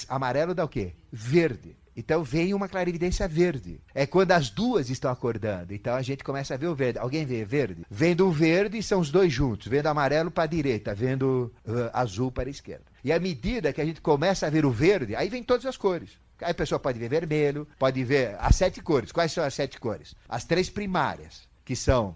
amarelo dá o quê? Verde. Então vem uma clarividência verde. É quando as duas estão acordando. Então a gente começa a ver o verde. Alguém vê verde? Vendo o verde, são os dois juntos. Vendo amarelo para a direita, vendo azul para a esquerda. E à medida que a gente começa a ver o verde, aí vem todas as cores. Aí a pessoa pode ver vermelho, pode ver as 7 cores. Quais são as 7 cores? As 3 primárias, que são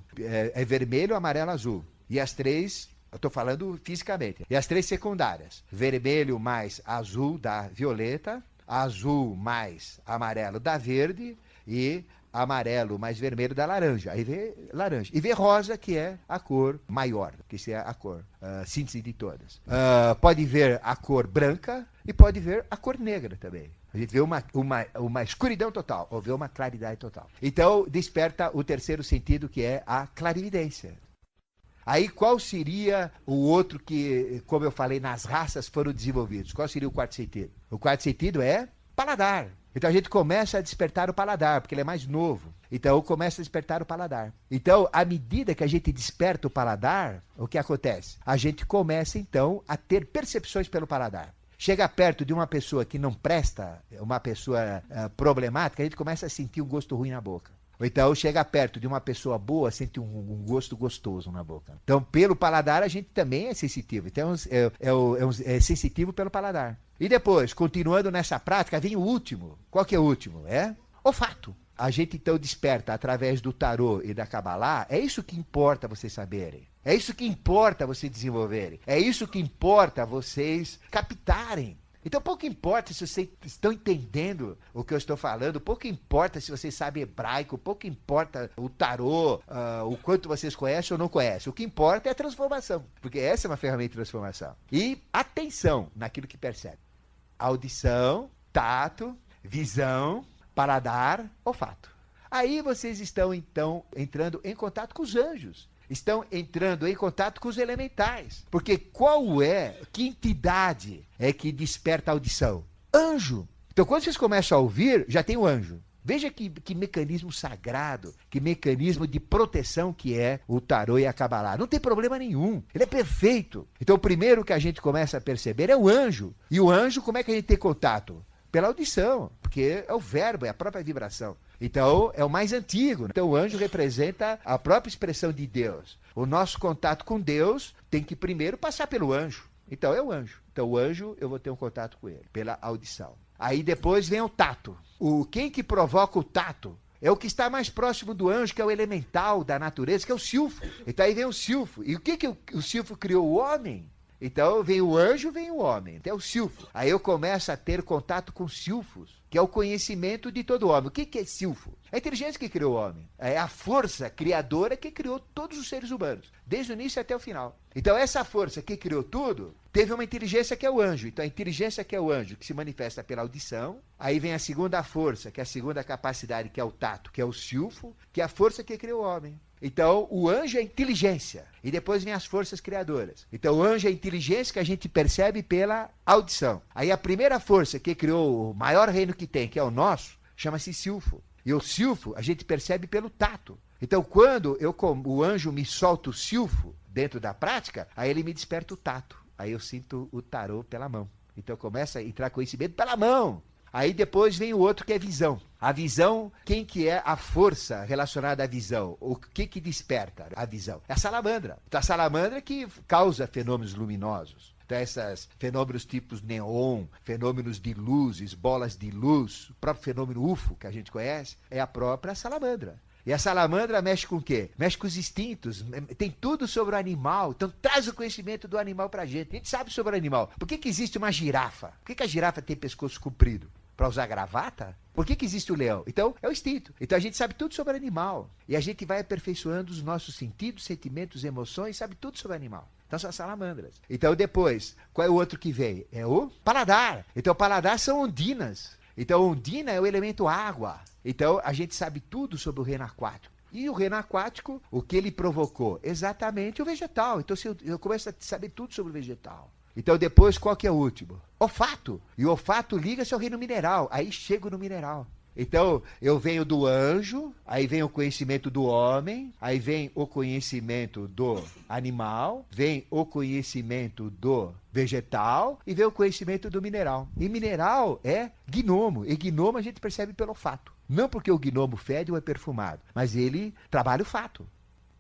vermelho, amarelo, azul. E as 3... Eu estou falando fisicamente. E as 3 secundárias. Vermelho mais azul dá violeta. Azul mais amarelo dá verde e amarelo mais vermelho dá laranja. Aí vê laranja. E vê rosa, que é a cor maior, que é a cor síntese de todas. Pode ver a cor branca e pode ver a cor negra também. A gente vê uma escuridão total, ou vê uma claridade total. Então, desperta o terceiro sentido, que é a clarividência. Aí qual seria o outro que, como eu falei, nas raças foram desenvolvidos? Qual seria o quarto sentido? O quarto sentido é paladar. Então a gente começa a despertar o paladar, porque ele é mais novo. Então começa a despertar o paladar. Então, à medida que a gente desperta o paladar, o que acontece? A gente começa então a ter percepções pelo paladar. Chega perto de uma pessoa que não presta, uma pessoa problemática, a gente começa a sentir um gosto ruim na boca. Ou então chega perto de uma pessoa boa, sente um gosto gostoso na boca. Então, pelo paladar, a gente também é sensitivo. Então, é sensitivo pelo paladar. E depois, continuando nessa prática, vem o último. Qual que é o último? É olfato. A gente, então, desperta através do tarô e da Kabbalah. É isso que importa vocês saberem. É isso que importa vocês desenvolverem. É isso que importa vocês captarem. Então, pouco importa se vocês estão entendendo o que eu estou falando, pouco importa se vocês sabem hebraico, pouco importa o tarô, o quanto vocês conhecem ou não conhecem. O que importa é a transformação, porque essa é uma ferramenta de transformação. E atenção naquilo que percebe. Audição, tato, visão, paladar, olfato. Aí vocês estão, então, entrando em contato com os anjos. Estão entrando em contato com os elementais. Porque que entidade é que desperta a audição? Anjo. Então, quando vocês começam a ouvir, já tem o anjo. Veja que mecanismo sagrado, que mecanismo de proteção que é o tarô e a Kabbalah. Não tem problema nenhum. Ele é perfeito. Então, o primeiro que a gente começa a perceber é o anjo. E o anjo, como é que a gente tem contato? Pela audição, porque é o verbo, é a própria vibração. Então, é o mais antigo. Então, o anjo representa a própria expressão de Deus. O nosso contato com Deus tem que primeiro passar pelo anjo. Então, é o anjo. Então, o anjo, eu vou ter um contato com ele, pela audição. Aí, depois vem o tato. Quem que provoca o tato? É o que está mais próximo do anjo, que é o elemental da natureza, que é o silfo. Então, aí vem o silfo. E o que o silfo criou? O homem. Então, vem o anjo, vem o homem. Então, é o silfo. Aí eu começo a ter contato com silfos, que é o conhecimento de todo homem. O que é silfo? É a inteligência que criou o homem. É a força criadora que criou todos os seres humanos, desde o início até o final. Então, essa força que criou tudo, teve uma inteligência que é o anjo. Então, a inteligência que é o anjo, que se manifesta pela audição. Aí vem a segunda força, que é a segunda capacidade, que é o tato, que é o silfo, que é a força que criou o homem. Então, o anjo é a inteligência. E depois vem as forças criadoras. Então, o anjo é a inteligência que a gente percebe pela audição. Aí, a primeira força que criou o maior reino que tem, que é o nosso, chama-se silfo. E o silfo a gente percebe pelo tato. Então, quando o anjo me solta o silfo dentro da prática, aí ele me desperta o tato. Aí eu sinto o tarô pela mão. Então começa a entrar conhecimento pela mão. Aí depois vem o outro que é visão. A visão, quem que é a força relacionada à visão? O que desperta a visão? É a salamandra. Então a salamandra que causa fenômenos luminosos. Então esses fenômenos tipos neon, fenômenos de luzes, bolas de luz, o próprio fenômeno UFO que a gente conhece, é a própria salamandra. E a salamandra mexe com o quê? Mexe com os instintos, tem tudo sobre o animal. Então traz o conhecimento do animal pra gente. A gente sabe sobre o animal. Por que existe uma girafa? Por que a girafa tem pescoço comprido? Para usar gravata? Por que existe o leão? Então, é o instinto. Então a gente sabe tudo sobre o animal. E a gente vai aperfeiçoando os nossos sentidos, sentimentos, emoções, sabe tudo sobre o animal. Então são as salamandras. Então depois, qual é o outro que vem? É o paladar. Então o paladar são ondinas. Então ondina é o elemento água. Então a gente sabe tudo sobre o reino aquático. E o reino aquático, o que ele provocou? Exatamente o vegetal. Então eu começo a saber tudo sobre o vegetal. Então depois, qual que é o último? Olfato. E o olfato liga-se ao reino mineral. Aí chego no mineral. Então, eu venho do anjo, aí vem o conhecimento do homem, aí vem o conhecimento do animal, vem o conhecimento do vegetal e vem o conhecimento do mineral. E mineral é gnomo, e gnomo a gente percebe pelo olfato. Não porque o gnomo fede ou é perfumado, mas ele trabalha o fato.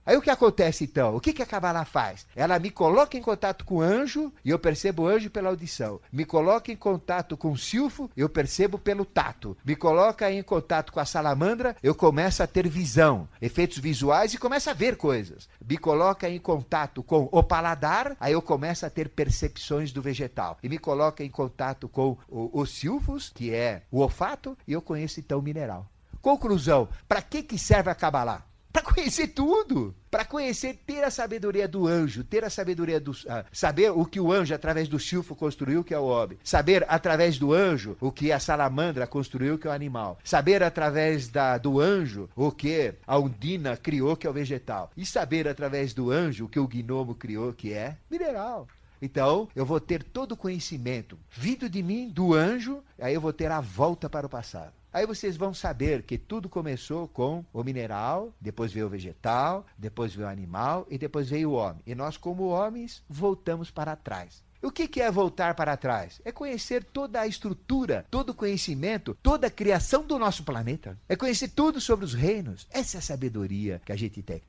Aí o que acontece então? O que a Kabbalah faz? Ela me coloca em contato com o anjo e eu percebo o anjo pela audição. Me coloca em contato com o silfo, eu percebo pelo tato. Me coloca em contato com a salamandra, eu começo a ter visão, efeitos visuais e começo a ver coisas. Me coloca em contato com o paladar, aí eu começo a ter percepções do vegetal. E me coloca em contato com os silfos, que é o olfato, e eu conheço então o mineral. Conclusão, para que serve a Kabbalah? Para conhecer tudo, para conhecer, ter a sabedoria do anjo, ter a sabedoria do... saber o que o anjo, através do silfo, construiu, que é o homem. Saber, através do anjo, o que a salamandra construiu, que é o animal. Saber, através do anjo, o que a ondina criou, que é o vegetal. E saber, através do anjo, o que o gnomo criou, que é mineral. Então, eu vou ter todo o conhecimento vindo de mim, do anjo, aí eu vou ter a volta para o passado. Aí vocês vão saber que tudo começou com o mineral, depois veio o vegetal, depois veio o animal e depois veio o homem. E nós, como homens, voltamos para trás. O que é voltar para trás? É conhecer toda a estrutura, todo o conhecimento, toda a criação do nosso planeta. É conhecer tudo sobre os reinos. Essa é a sabedoria que a gente tem.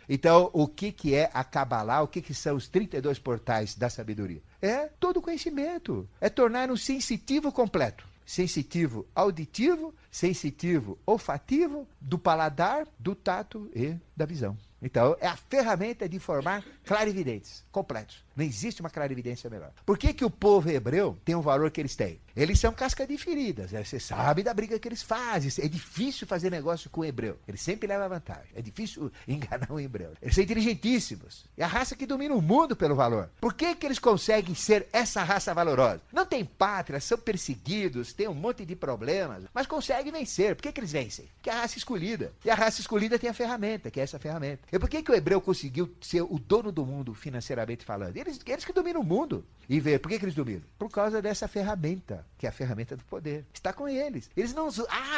Então, o que é a Kabbalah? O que são os 32 portais da sabedoria? É todo o conhecimento. É tornar um sensitivo completo. Sensitivo auditivo, sensitivo olfativo, do paladar, do tato e da visão. Então, é a ferramenta de formar clarividentes completos. Não existe uma clarividência melhor. Por que o povo hebreu tem o valor que eles têm? Eles são casca de feridas. Você sabe da briga que eles fazem. É difícil fazer negócio com o hebreu. Ele sempre leva vantagem. É difícil enganar um hebreu. Eles são inteligentíssimos. É a raça que domina o mundo pelo valor. Por que eles conseguem ser essa raça valorosa? Não tem pátria, são perseguidos, tem um monte de problemas, mas conseguem vencer. Por que eles vencem? Porque é a raça escolhida. E a raça escolhida tem a ferramenta, que é essa ferramenta. E por que o hebreu conseguiu ser o dono do mundo financeiramente falando? Eles que dominam o mundo. E vê, por que eles dominam? Por causa dessa ferramenta, que é a ferramenta do poder. Está com eles. Eles não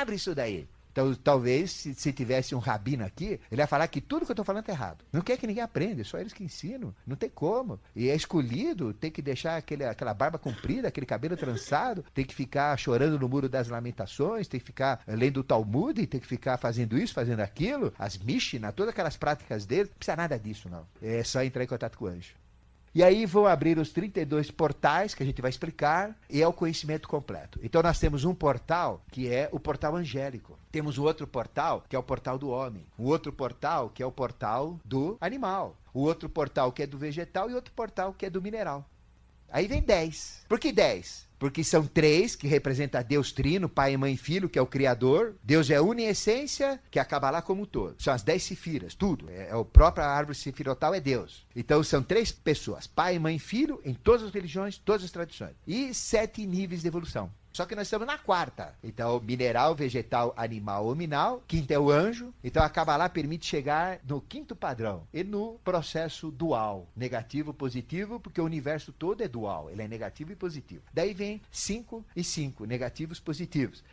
abrem isso daí. Então, talvez, se tivesse um rabino aqui, ele ia falar que tudo que eu estou falando é errado. Não quer que ninguém aprenda, é só eles que ensinam. Não tem como. E é escolhido, tem que deixar aquela barba comprida, aquele cabelo trançado, tem que ficar chorando no muro das lamentações, tem que ficar lendo o Talmud, tem que ficar fazendo isso, fazendo aquilo, as Mishnah, todas aquelas práticas dele. Não precisa nada disso, não. É só entrar em contato com o anjo. E aí vão abrir os 32 portais, que a gente vai explicar, e é o conhecimento completo. Então nós temos um portal, que é o portal angélico. Temos o outro portal, que é o portal do homem. O outro portal, que é o portal do animal. O outro portal, que é do vegetal, e outro portal, que é do mineral. Aí vem 10. Por que 10? Porque são 3 que representam Deus Trino, Pai, Mãe e Filho, que é o Criador. Deus é una em essência, que é a Kabbalah como um todo. São as 10 sefiras, tudo. É o próprio árvore sefirotal é Deus. Então são 3 pessoas, Pai, Mãe e Filho, em todas as religiões, todas as tradições. E 7 níveis de evolução. Só que nós estamos na 4ª. Então, mineral, vegetal, animal, hominal. 5º é o anjo. Então, a Kabbalah permite chegar no 5º padrão. E no processo dual. Negativo, positivo, porque o universo todo é dual. Ele é negativo e positivo. Daí vem 5 e 5, negativos, positivos.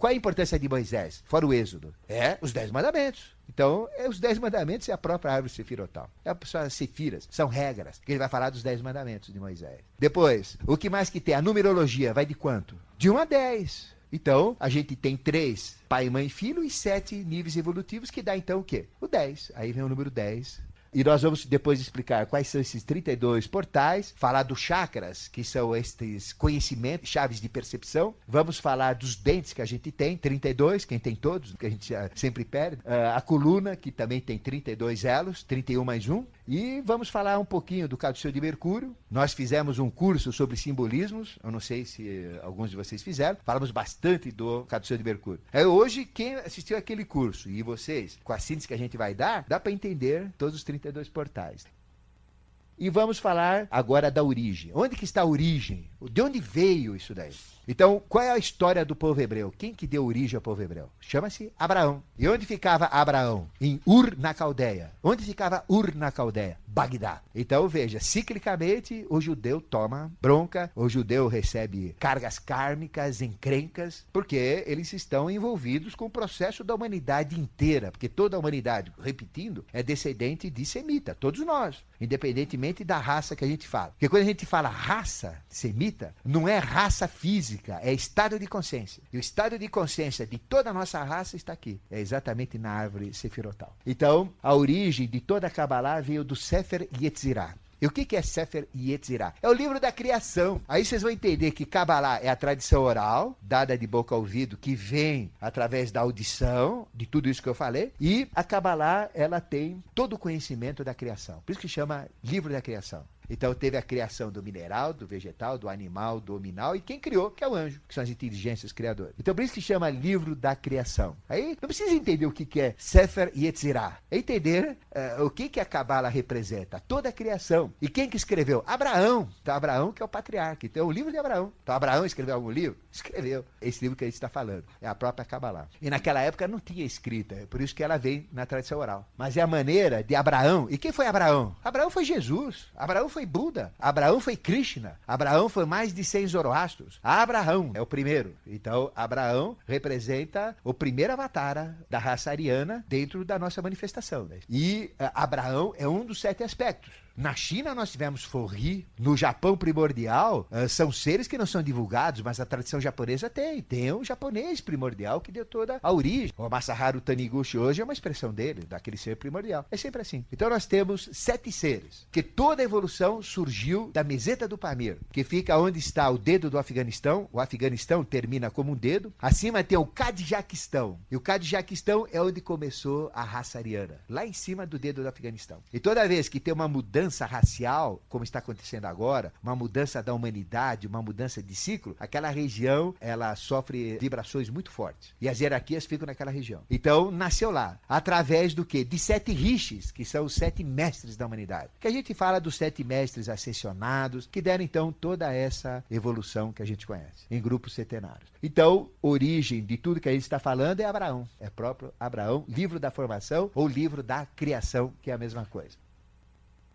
Qual a importância de Moisés, fora o Êxodo? É os 10 mandamentos. Então, os 10 mandamentos é a própria árvore sefirotal. São as sefiras, são regras, que ele vai falar dos 10 mandamentos de Moisés. Depois, o que mais que tem? A numerologia vai de quanto? De 1 a 10. Então, a gente tem 3, pai, mãe e filho, e 7 níveis evolutivos, que dá então o quê? O 10. Aí vem o número 10. E nós vamos depois explicar quais são esses 32 portais, falar dos chakras, que são estes conhecimentos, chaves de percepção. Vamos falar dos dentes que a gente tem, 32, quem tem todos, que a gente sempre perde. A coluna, que também tem 32 elos, 31 mais 1. E vamos falar um pouquinho do caduceu de Mercúrio. Nós fizemos um curso sobre simbolismos, eu não sei se alguns de vocês fizeram, falamos bastante do caduceu de Mercúrio. Hoje, quem assistiu aquele curso, e vocês, com a síntese que a gente vai dar, dá para entender todos os 32 portais. E vamos falar agora da origem. Onde que está a origem? De onde veio isso daí? Então, qual é a história do povo hebreu? Quem que deu origem ao povo hebreu? Chama-se Abraão. E onde ficava Abraão? Em Ur, na Caldeia. Onde ficava Ur, na Caldeia? Bagdá. Então, veja, ciclicamente, o judeu toma bronca, o judeu recebe cargas kármicas, encrencas, porque eles estão envolvidos com o processo da humanidade inteira, porque toda a humanidade, repetindo, é descendente de semita, todos nós, independentemente da raça que a gente fala. Porque quando a gente fala raça semita, não é raça física, é estado de consciência. E o estado de consciência de toda a nossa raça está aqui, é exatamente na árvore sefirotal. Então, a origem de toda a Kabbalah veio do Sefer Yetzirah. E o que é Sefer Yetzirah? É o livro da criação. Aí vocês vão entender que Kabbalah é a tradição oral, dada de boca ao ouvido, que vem através da audição, de tudo isso que eu falei. E a Kabbalah, ela tem todo o conhecimento da criação. Por isso que chama livro da criação. Então teve a criação do mineral, do vegetal, do animal, do hominal, e quem criou, que é o anjo, que são as inteligências criadoras. Então por isso que chama livro da criação. Aí não precisa entender o que é Sefer Yetzirah, é entender o que a Kabbalah representa, toda a criação. E quem que escreveu? Abraão. Então Abraão que é o patriarca, então é o livro de Abraão. Então Abraão escreveu algum livro? Escreveu. Esse livro que a gente está falando, é a própria Kabbalah. E naquela época não tinha escrita, é por isso que ela vem na tradição oral. Mas é a maneira de Abraão. E quem foi Abraão? Abraão foi Jesus. Abraão foi Buda. Abraão foi Krishna. Abraão foi mais de 100 Zoroastros. Abraão é o primeiro. Então, Abraão representa o primeiro avatar da raça ariana dentro da nossa manifestação. Né? E Abraão é um dos 7 aspectos. Na China nós tivemos Forri, no Japão primordial, são seres que não são divulgados, mas a tradição japonesa tem um japonês primordial que deu toda a origem. O Masaharu Taniguchi hoje é uma expressão dele, daquele ser primordial. É sempre assim. Então nós temos 7 seres, que toda a evolução surgiu da meseta do Pamir, que fica onde está o dedo do Afeganistão. O Afeganistão termina como um dedo. Acima tem o Kadjaquistão. E o Kadjaquistão é onde começou a raça ariana, lá em cima do dedo do Afeganistão. E toda vez que tem uma mudança racial, como está acontecendo agora, uma mudança da humanidade, uma mudança de ciclo, aquela região, ela sofre vibrações muito fortes. E as hierarquias ficam naquela região. Então, nasceu lá. Através do quê? De 7 rishis, que são os 7 mestres da humanidade. Que a gente fala dos 7 mestres ascensionados, que deram, então, toda essa evolução que a gente conhece, em grupos centenários. Então, origem de tudo que a gente está falando é Abraão. É próprio Abraão, livro da formação ou livro da criação, que é a mesma coisa.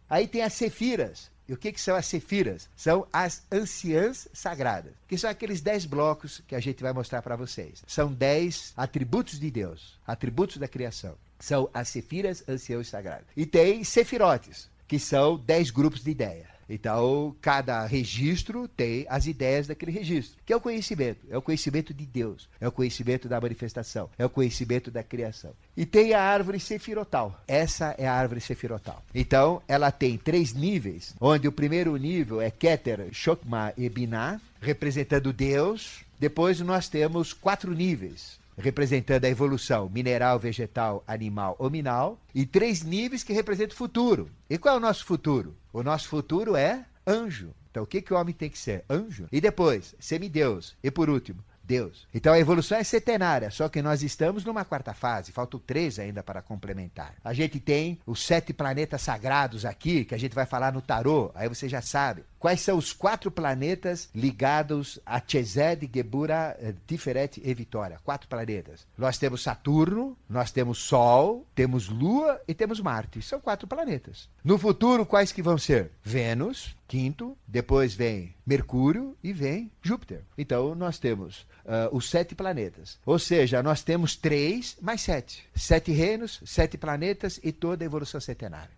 Aí tem as sefiras. E o que são as sefiras? São as anciãs sagradas, que são aqueles 10 blocos que a gente vai mostrar para vocês. São 10 atributos de Deus, atributos da criação. São as sefiras, anciãos sagrados. E tem sefirotes, que são 10 grupos de ideia. Então, cada registro tem as ideias daquele registro, que é o conhecimento de Deus, é o conhecimento da manifestação, é o conhecimento da criação. E tem a árvore sefirotal, essa é a árvore sefirotal. Então, ela tem 3 níveis, onde o primeiro nível é Keter, Chokmah e Binah, representando Deus. Depois nós temos 4 níveis, representando a evolução mineral, vegetal, animal, hominal, e 3 níveis que representam o futuro. E qual é o nosso futuro? O nosso futuro é anjo. Então o que o homem tem que ser? Anjo. E depois, semideus. E por último, Deus. Então a evolução é centenária, só que nós estamos numa 4ª fase, faltam 3 ainda para complementar. A gente tem os 7 planetas sagrados aqui, que a gente vai falar no tarô, aí você já sabe. Quais são os 4 planetas ligados a Chesed, Gebura, Tiferet e Vitória? 4 planetas. Nós temos Saturno, nós temos Sol, temos Lua e temos Marte. São 4 planetas. No futuro, quais que vão ser? Vênus, quinto, depois vem Mercúrio e vem Júpiter. Então nós temos os 7 planetas. Ou seja, nós temos 3 mais 7. 7 reinos, 7 planetas e toda a evolução centenária.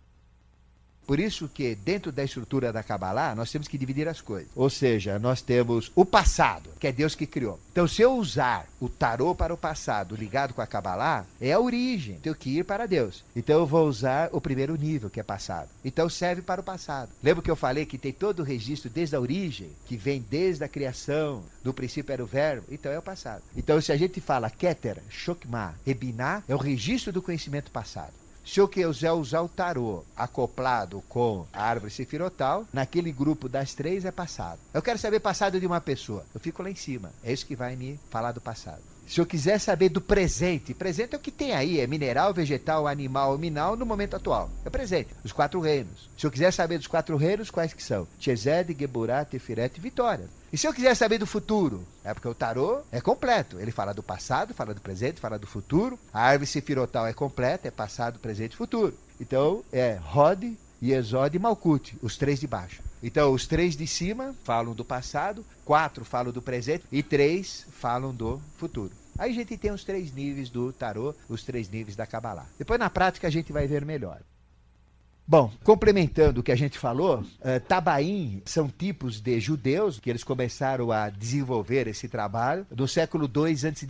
Por isso que dentro da estrutura da Kabbalah, nós temos que dividir as coisas. Ou seja, nós temos o passado, que é Deus que criou. Então, se eu usar o tarô para o passado ligado com a Kabbalah, é a origem. Tenho que ir para Deus. Então, eu vou usar o primeiro nível, que é passado. Então, serve para o passado. Lembra que eu falei que tem todo o registro desde a origem, que vem desde a criação, no princípio era o verbo? Então, é o passado. Então, se a gente fala Keter, Chokmah e Binah, é o registro do conhecimento passado. Se eu quiser usar o tarô acoplado com a árvore sefirotal, naquele grupo das 3 é passado. Eu quero saber passado de uma pessoa. Eu fico lá em cima. É isso que vai me falar do passado. Se eu quiser saber do presente, presente é o que tem aí, é mineral, vegetal, animal, minal no momento atual. É presente, os 4 reinos. Se eu quiser saber dos 4 reinos, quais que são? Chesed, Geburah, Teferet e Vitória. E se eu quiser saber do futuro? É porque o tarô é completo. Ele fala do passado, fala do presente, fala do futuro. A árvore sefirotal é completa, é passado, presente e futuro. Então, é Hod, Yesod e Malkut, os 3 de baixo. Então, os 3 de cima falam do passado, 4 falam do presente e 3 falam do futuro. Aí a gente tem os 3 níveis do tarô, os 3 níveis da Kabbalah. Depois, na prática, a gente vai ver melhor. Bom, complementando o que a gente falou, Tabaim são tipos de judeus que eles começaram a desenvolver esse trabalho no século II a.C.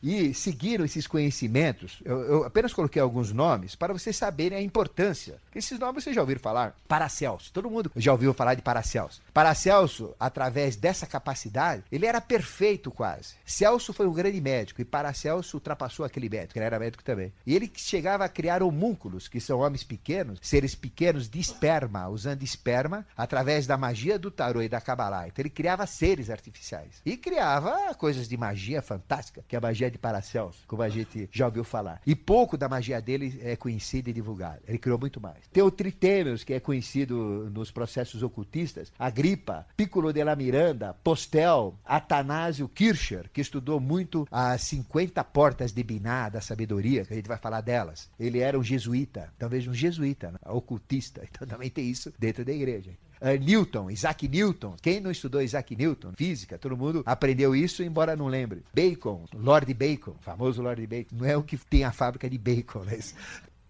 E seguiram esses conhecimentos. Eu apenas coloquei alguns nomes para vocês saberem a importância. Esses nomes vocês já ouviram falar. Paracelso, todo mundo já ouviu falar de Paracelso. Paracelso, através dessa capacidade, ele era perfeito quase. Celso foi um grande médico e Paracelso ultrapassou aquele médico, ele era médico também. E ele chegava a criar homúnculos, que são homens pequenos, seres pequenos de esperma, usando esperma, através da magia do tarô e da Kabbalah. Então ele criava seres artificiais. E criava coisas de magia fantástica, que é a magia de Paracelso, como a gente já ouviu falar. E pouco da magia dele é conhecida e divulgada. Ele criou muito mais. Tem o Tritêmeus, que é conhecido nos processos ocultistas, Agripa, Piccolo della Miranda, Postel, Atanásio Kircher, que estudou muito as 50 portas de Binah, da sabedoria, que a gente vai falar delas. Ele era um jesuíta, talvez um jesuíta, né? Ocultista, então também tem isso dentro da igreja. Newton, Isaac Newton. Quem não estudou Isaac Newton? Física, todo mundo aprendeu isso, embora não lembre. Bacon, Lord Bacon, famoso Lord Bacon. Não é o que tem a fábrica de bacon, mas...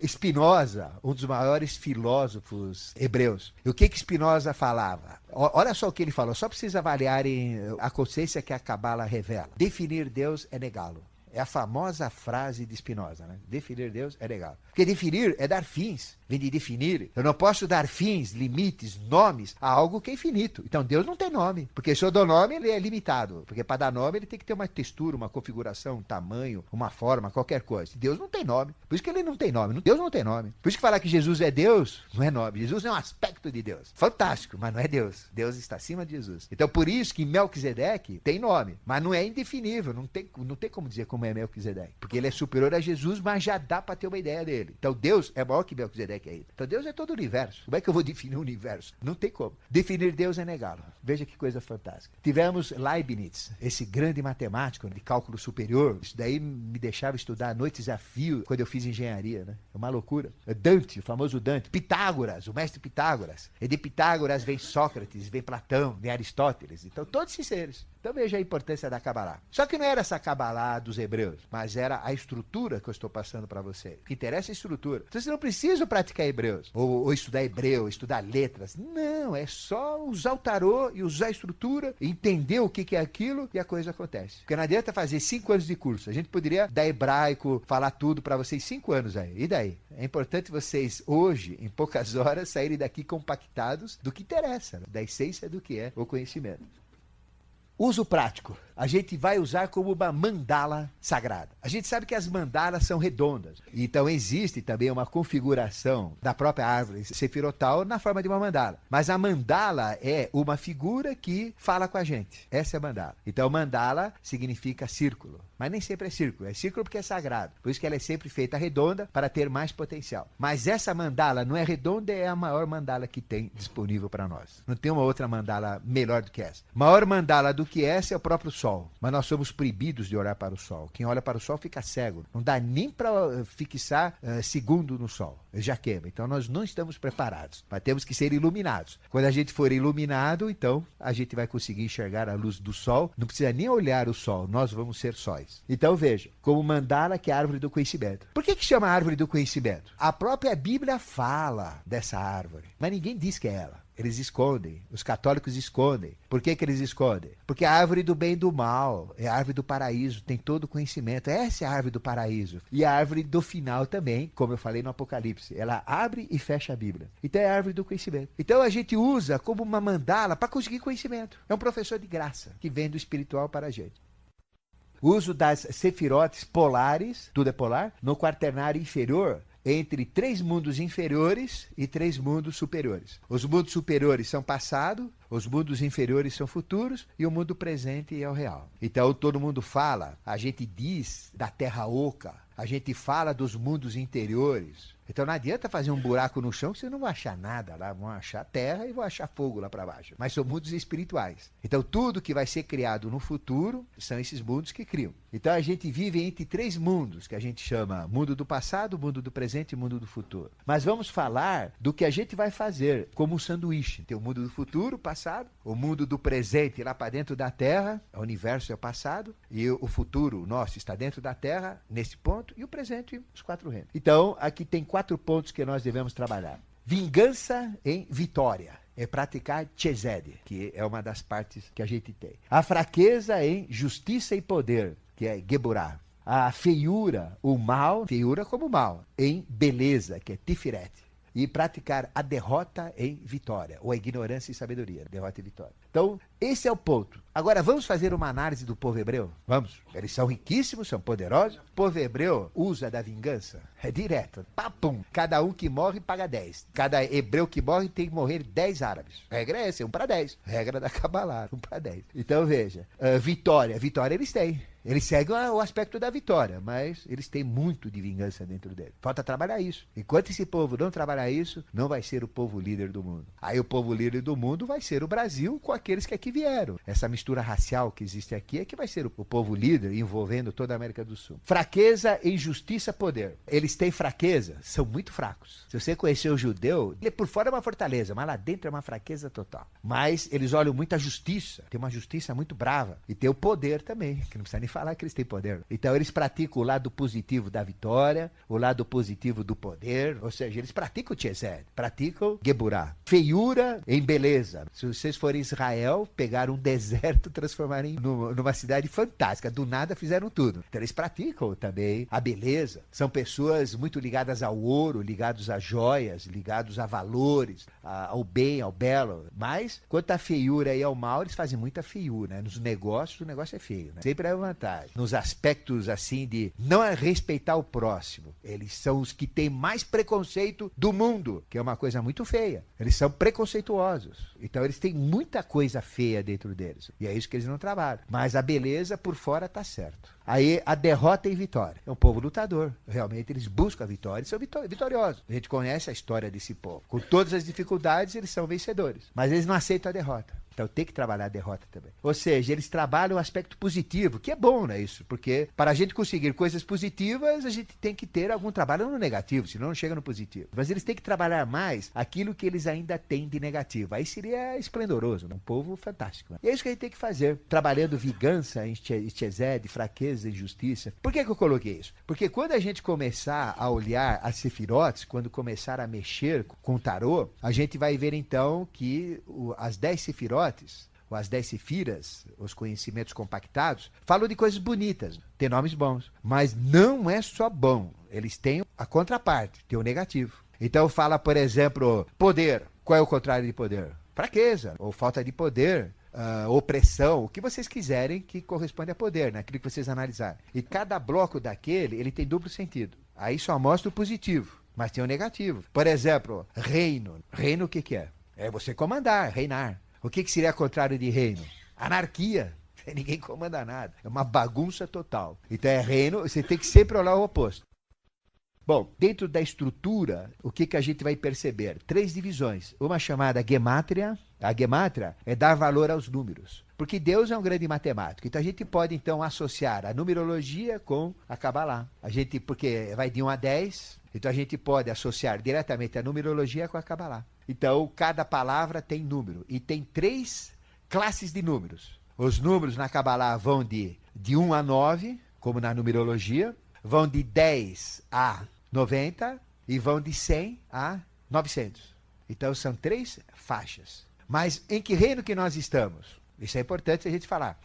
Spinoza, um dos maiores filósofos hebreus. E o que Spinoza falava? Olha só o que ele falou, só precisa avaliarem a consciência que a Kabbalah revela. Definir Deus é negá-lo. É a famosa frase de Spinoza, né? Definir Deus é negá-lo. Porque definir é dar fins. Vem de definir. Eu não posso dar fins, limites, nomes a algo que é infinito. Então Deus não tem nome. Porque se eu dou nome, ele é limitado. Porque para dar nome, ele tem que ter uma textura, uma configuração, um tamanho, uma forma, qualquer coisa. Deus não tem nome. Por isso que ele não tem nome. Deus não tem nome. Por isso que falar que Jesus é Deus, não é nome. Jesus é um aspecto de Deus. Fantástico, mas não é Deus. Deus está acima de Jesus. Então por isso que Melquisedeque tem nome. Mas não é indefinível. Não tem como dizer como é Melquisedeque. Porque ele é superior a Jesus, mas já dá para ter uma ideia dele. Então Deus é maior que Melquisedeque ainda. Então Deus é todo o universo. Como é que eu vou definir o universo? Não tem como. Definir Deus é negá-lo. Veja que coisa fantástica. Tivemos Leibniz, esse grande matemático de cálculo superior. Isso daí me deixava estudar noites a fio quando eu fiz engenharia, né? É uma loucura. Dante, o famoso Dante. Pitágoras, o mestre Pitágoras. E de Pitágoras vem Sócrates, vem Platão, vem Aristóteles. Então todos esses seres. Então veja a importância da Kabbalah. Só que não era essa Kabbalah dos hebreus, mas era a estrutura que eu estou passando para você. O que interessa é a estrutura. Então você não precisa praticar hebreus, ou estudar hebreu, estudar letras. Não, é só usar o tarô e usar a estrutura, entender o que é aquilo e a coisa acontece. Porque não adianta fazer 5 anos de curso. A gente poderia dar hebraico, falar tudo para vocês 5 anos aí. E daí? É importante vocês hoje, em poucas horas, saírem daqui compactados do que interessa, né? Da essência do que é o conhecimento. Uso prático. A gente vai usar como uma mandala sagrada. A gente sabe que as mandalas são redondas. Então existe também uma configuração da própria árvore sefirotal na forma de uma mandala. Mas a mandala é uma figura que fala com a gente. Essa é a mandala. Então mandala significa círculo. Mas nem sempre é círculo. É círculo porque é sagrado. Por isso que ela é sempre feita redonda para ter mais potencial. Mas essa mandala não é redonda, é a maior mandala que tem disponível para nós. Não tem uma outra mandala melhor do que essa. Maior mandala do que essa é o próprio sol, mas nós somos proibidos de olhar para o sol. Quem olha para o sol fica cego. Não dá nem para fixar segundo no sol. Ele já queima. Então nós não estamos preparados, mas temos que ser iluminados. Quando a gente for iluminado, então a gente vai conseguir enxergar a luz do sol. Não precisa nem olhar o sol, nós vamos ser sóis. Então veja, como mandala, que é a árvore do conhecimento. Por que chama árvore do conhecimento? A própria Bíblia fala dessa árvore, mas ninguém diz que é ela. Eles escondem, os católicos escondem. Por que eles escondem? Porque a árvore do bem e do mal, é a árvore do paraíso, tem todo o conhecimento. Essa é a árvore do paraíso. E a árvore do final também, como eu falei no Apocalipse. Ela abre e fecha a Bíblia. Então é a árvore do conhecimento. Então a gente usa como uma mandala para conseguir conhecimento. É um professor de graça que vem do espiritual para a gente. O uso das sefirotes polares, tudo é polar, no quaternário inferior, entre 3 mundos inferiores e 3 mundos superiores. Os mundos superiores são passado, os mundos inferiores são futuros e o mundo presente é o real. Então todo mundo fala, a gente diz da terra oca, a gente fala dos mundos interiores. Então não adianta fazer um buraco no chão que vocês não vão achar nada lá, vão achar terra e vão achar fogo lá para baixo. Mas são mundos espirituais. Então tudo que vai ser criado no futuro são esses mundos que criam. Então a gente vive entre 3 mundos, que a gente chama mundo do passado, mundo do presente e mundo do futuro. Mas vamos falar do que a gente vai fazer como um sanduíche. Tem o mundo do futuro, passado, o mundo do presente lá para dentro da Terra, o universo é o passado, e o futuro nosso está dentro da Terra, nesse ponto, e o presente, os 4 reinos. Então aqui tem 4 pontos que nós devemos trabalhar. Vingança em vitória. É praticar Chesed, que é uma das partes que a gente tem. A fraqueza em justiça e poder, que é Geburah. A feiura, o mal, feiura como mal, em beleza, que é Tiferet. E praticar a derrota em vitória, ou a ignorância e sabedoria, derrota e vitória. Então, esse é o ponto. Agora, vamos fazer uma análise do povo hebreu? Vamos. Eles são riquíssimos, são poderosos. O povo hebreu usa da vingança. É direto. Papum. Cada um que morre paga 10. Cada hebreu que morre tem que morrer 10 árabes. A regra é essa, 1 para 10. Regra da Kabbalah, 1 para 10. Então, veja. Vitória. Vitória eles têm. Eles seguem o aspecto da vitória, mas eles têm muito de vingança dentro deles. Falta trabalhar isso. Enquanto esse povo não trabalhar isso, não vai ser o povo líder do mundo. Aí o povo líder do mundo vai ser o Brasil com aqueles que aqui vieram. Essa mistura racial que existe aqui é que vai ser o povo líder envolvendo toda a América do Sul. Fraqueza, injustiça, poder. Eles têm fraqueza, são muito fracos. Se você conhecer o judeu, ele por fora é uma fortaleza, mas lá dentro é uma fraqueza total. Mas eles olham muito a justiça, tem uma justiça muito brava. E tem o poder também, que não precisa nem falar que eles têm poder. Então eles praticam o lado positivo da vitória, o lado positivo do poder, ou seja, eles praticam o Chesed, praticam Geburah. Feiura em beleza. Se vocês forem em Israel, pegaram um deserto, transformaram numa cidade fantástica. Do nada fizeram tudo. Então eles praticam também a beleza. São pessoas muito ligadas ao ouro, ligados a joias, ligados a valores, ao bem, ao belo. Mas, quanto à feiura e ao mal, eles fazem muita feiura, né? Nos negócios, o negócio é feio, né? Sempre é vantagem. Nos aspectos, assim, de não respeitar o próximo. Eles são os que têm mais preconceito do mundo, que é uma coisa muito feia. Eles são preconceituosos. Então, eles têm muita coisa feia dentro deles. E é isso que eles não trabalham. Mas a beleza por fora tá certo. Aí a derrota e vitória. É um povo lutador. Realmente eles buscam a vitória e são vitoriosos. A gente conhece a história desse povo. Com todas as dificuldades, eles são vencedores. Mas eles não aceitam a derrota. Então tem que trabalhar a derrota também. Ou seja, eles trabalham o aspecto positivo, que é bom, né, isso? Porque para a gente conseguir coisas positivas, a gente tem que ter algum trabalho no negativo, senão não chega no positivo. Mas eles têm que trabalhar mais aquilo que eles ainda têm de negativo. Aí seria esplendoroso, né? Um povo fantástico. Né? E é isso que a gente tem que fazer, trabalhando vingança, Chesed, fraqueza, injustiça. Por que eu coloquei isso? Porque quando a gente começar a olhar as sefirotes, quando começar a mexer com o tarô, a gente vai ver então que as 10 sefirotes, ou as 10 sefiras, os conhecimentos compactados, falam de coisas bonitas, tem nomes bons. Mas não é só bom, eles têm a contraparte, tem o negativo. Então fala, por exemplo, poder. Qual é o contrário de poder? Fraqueza, ou falta de poder, opressão, o que vocês quiserem que corresponde a poder, naquilo que vocês analisarem. E cada bloco daquele, ele tem duplo sentido. Aí só mostra o positivo, mas tem o negativo. Por exemplo, reino. Reino o que é? É você comandar, reinar. O que seria contrário de reino? Anarquia. Ninguém comanda nada. É uma bagunça total. Então é reino, você tem que sempre olhar o oposto. Bom, dentro da estrutura, o que a gente vai perceber? 3 divisões. Uma chamada gemátria. A gemátria é dar valor aos números. Porque Deus é um grande matemático. Então a gente pode então associar a numerologia com a Kabbalah. Porque vai de 1 a 10, então a gente pode associar diretamente a numerologia com a Kabbalah. Então cada palavra tem número e tem 3 classes de números. Os números na Kabbalah vão de 1 a 9, como na numerologia, vão de 10 a 90 e vão de 100 a 900. Então são 3 faixas. Mas em que reino que nós estamos? Isso é importante a gente falar.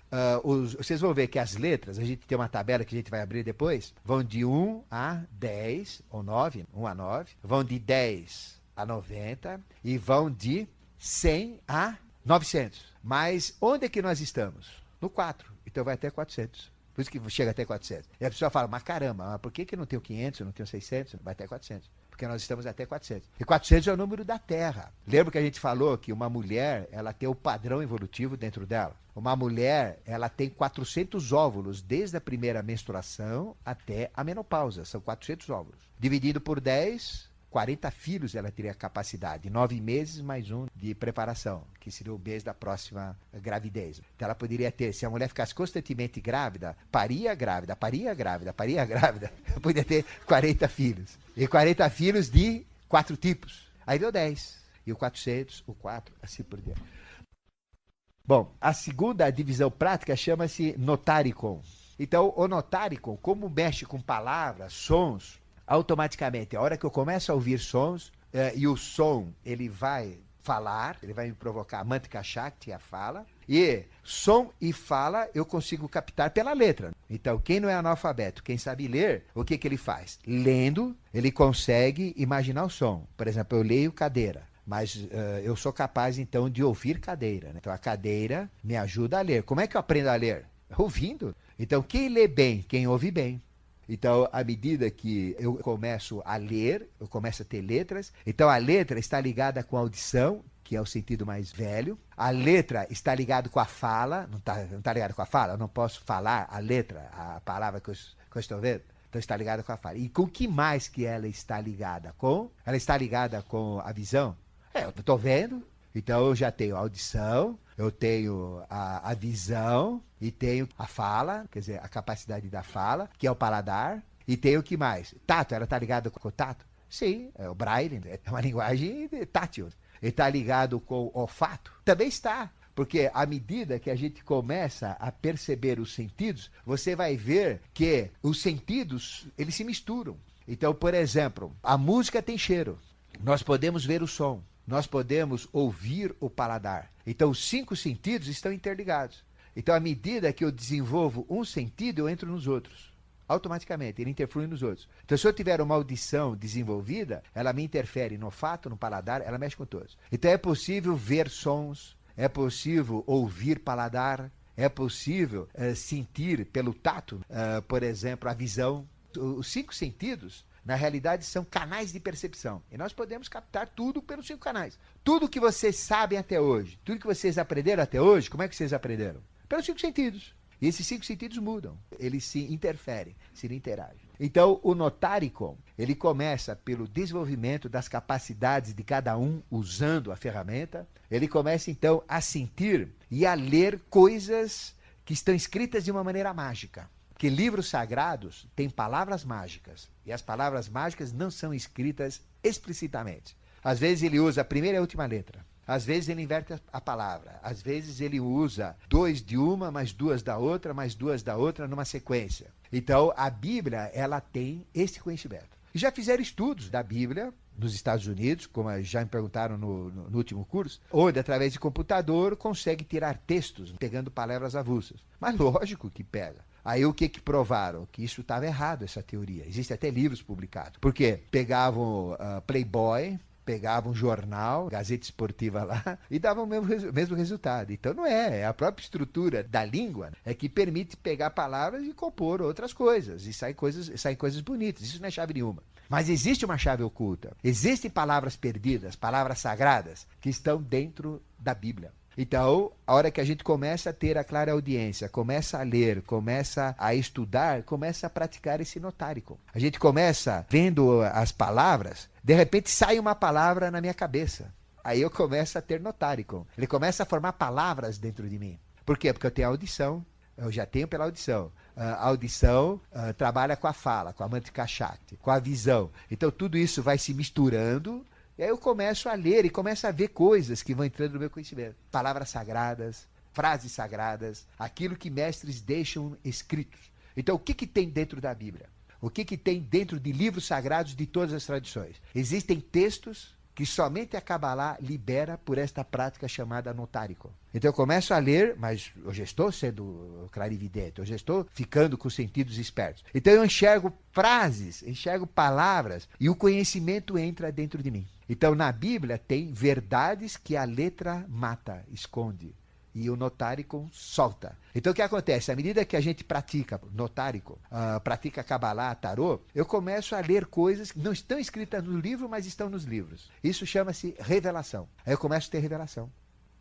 Vocês vão ver que as letras, a gente tem uma tabela que a gente vai abrir depois, vão de 1 a 10, ou 9, 1 a 9, vão de 10 a 90 e vão de 100 a 900. Mas onde é que nós estamos? No 4. Então vai até 400. Por isso que chega até 400. E a pessoa fala, mas caramba, mas por que não tem o 500, não tem o 600? Vai até 400. Porque nós estamos até 400. E 400 é o número da Terra. Lembra que a gente falou que uma mulher, ela tem o padrão evolutivo dentro dela? Uma mulher, ela tem 400 óvulos, desde a primeira menstruação até a menopausa. São 400 óvulos. Dividido por 10, 40 filhos ela teria capacidade. 9 meses mais um de preparação, que seria o mês da próxima gravidez. Então ela poderia ter, se a mulher ficasse constantemente grávida, paria grávida, poderia ter 40 filhos. E 40 filhos de 4 tipos. Aí deu 10. E o 400, o 4, assim por diante. Bom, a segunda divisão prática chama-se notaricon. Então, o notaricon, como mexe com palavras, sons, automaticamente, a hora que eu começo a ouvir sons, e o som, ele vai falar, ele vai me provocar a mantika shakti, a fala, e som e fala eu consigo captar pela letra. Então, quem não é analfabeto, quem sabe ler, o que ele faz? Lendo, ele consegue imaginar o som. Por exemplo, eu leio cadeira, mas eu sou capaz, então, de ouvir cadeira, né? Então, a cadeira me ajuda a ler. Como é que eu aprendo a ler? Ouvindo. Então, quem lê bem, quem ouve bem. Então, à medida que eu começo a ler, eu começo a ter letras. Então, a letra está ligada com a audição, que é o sentido mais velho. A letra está ligada com a fala. Não está ligada com a fala? Eu não posso falar a letra, a palavra que eu estou vendo. Então, está ligada com a fala. E com o que mais que ela está ligada com? Ela está ligada com a visão? Eu estou vendo. Então, eu já tenho a audição, eu tenho a visão e tenho a fala, quer dizer, a capacidade da fala, que é o paladar. E tenho o que mais? Tato, ela está ligada com o tato? Sim, é o braille, é uma linguagem tátil. Ele está ligado com o olfato? Também está. Porque à medida que a gente começa a perceber os sentidos, você vai ver que os sentidos, eles se misturam. Então, por exemplo, a música tem cheiro. Nós podemos ver o som. Nós podemos ouvir o paladar. Então, os 5 sentidos estão interligados. Então, à medida que eu desenvolvo um sentido, eu entro nos outros. Automaticamente, ele interflui nos outros. Então, se eu tiver uma audição desenvolvida, ela me interfere no olfato, no paladar, ela mexe com todos. Então, é possível ver sons, é possível ouvir paladar, é possível sentir pelo tato, por exemplo, a visão. Os 5 sentidos, na realidade, são canais de percepção. E nós podemos captar tudo pelos 5 canais. Tudo que vocês sabem até hoje, tudo que vocês aprenderam até hoje, como é que vocês aprenderam? Pelos 5 sentidos. E esses 5 sentidos mudam. Eles se interferem, se interagem. Então, o notaricon, ele começa pelo desenvolvimento das capacidades de cada um usando a ferramenta. Ele começa, então, a sentir e a ler coisas que estão escritas de uma maneira mágica. Porque livros sagrados têm palavras mágicas. E as palavras mágicas não são escritas explicitamente. Às vezes ele usa a primeira e a última letra. Às vezes ele inverte a palavra. Às vezes ele usa 2 de uma, mais 2 da outra, mais 2 da outra numa sequência. Então a Bíblia, ela tem esse conhecimento. E já fizeram estudos da Bíblia nos Estados Unidos, como já me perguntaram no último curso, onde através de computador consegue tirar textos pegando palavras avulsas. Mas lógico que pega. Aí o que provaram? Que isso estava errado, essa teoria. Existem até livros publicados. Por quê? Pegavam Playboy, pegavam jornal, Gazeta Esportiva lá, e davam o mesmo resultado. Então não é a própria estrutura da língua que permite pegar palavras e compor outras coisas. E saem coisas bonitas. Isso não é chave nenhuma. Mas existe uma chave oculta. Existem palavras perdidas, palavras sagradas, que estão dentro da Bíblia. Então, a hora que a gente começa a ter a clara audiência, começa a ler, começa a estudar, começa a praticar esse notárico. A gente começa vendo as palavras, de repente sai uma palavra na minha cabeça. Aí eu começo a ter notárico. Ele começa a formar palavras dentro de mim. Por quê? Porque eu tenho audição, eu já tenho pela audição. A audição trabalha com a fala, com a mantika shakti, com a visão. Então tudo isso vai se misturando, e aí eu começo a ler e começo a ver coisas que vão entrando no meu conhecimento. Palavras sagradas, frases sagradas, aquilo que mestres deixam escritos. Então o que tem dentro da Bíblia? O que tem dentro de livros sagrados de todas as tradições? Existem textos que somente a Kabbalah libera por esta prática chamada notárico. Então eu começo a ler, mas eu já estou sendo clarividente, eu já estou ficando com os sentidos espertos. Então eu enxergo frases, enxergo palavras, e o conhecimento entra dentro de mim. Então na Bíblia tem verdades que a letra mata, esconde. E o notárico solta. Então o que acontece? À medida que a gente pratica notárico, pratica Kabbalah, tarô, eu começo a ler coisas que não estão escritas no livro, mas estão nos livros. Isso chama-se revelação. Aí eu começo a ter revelação.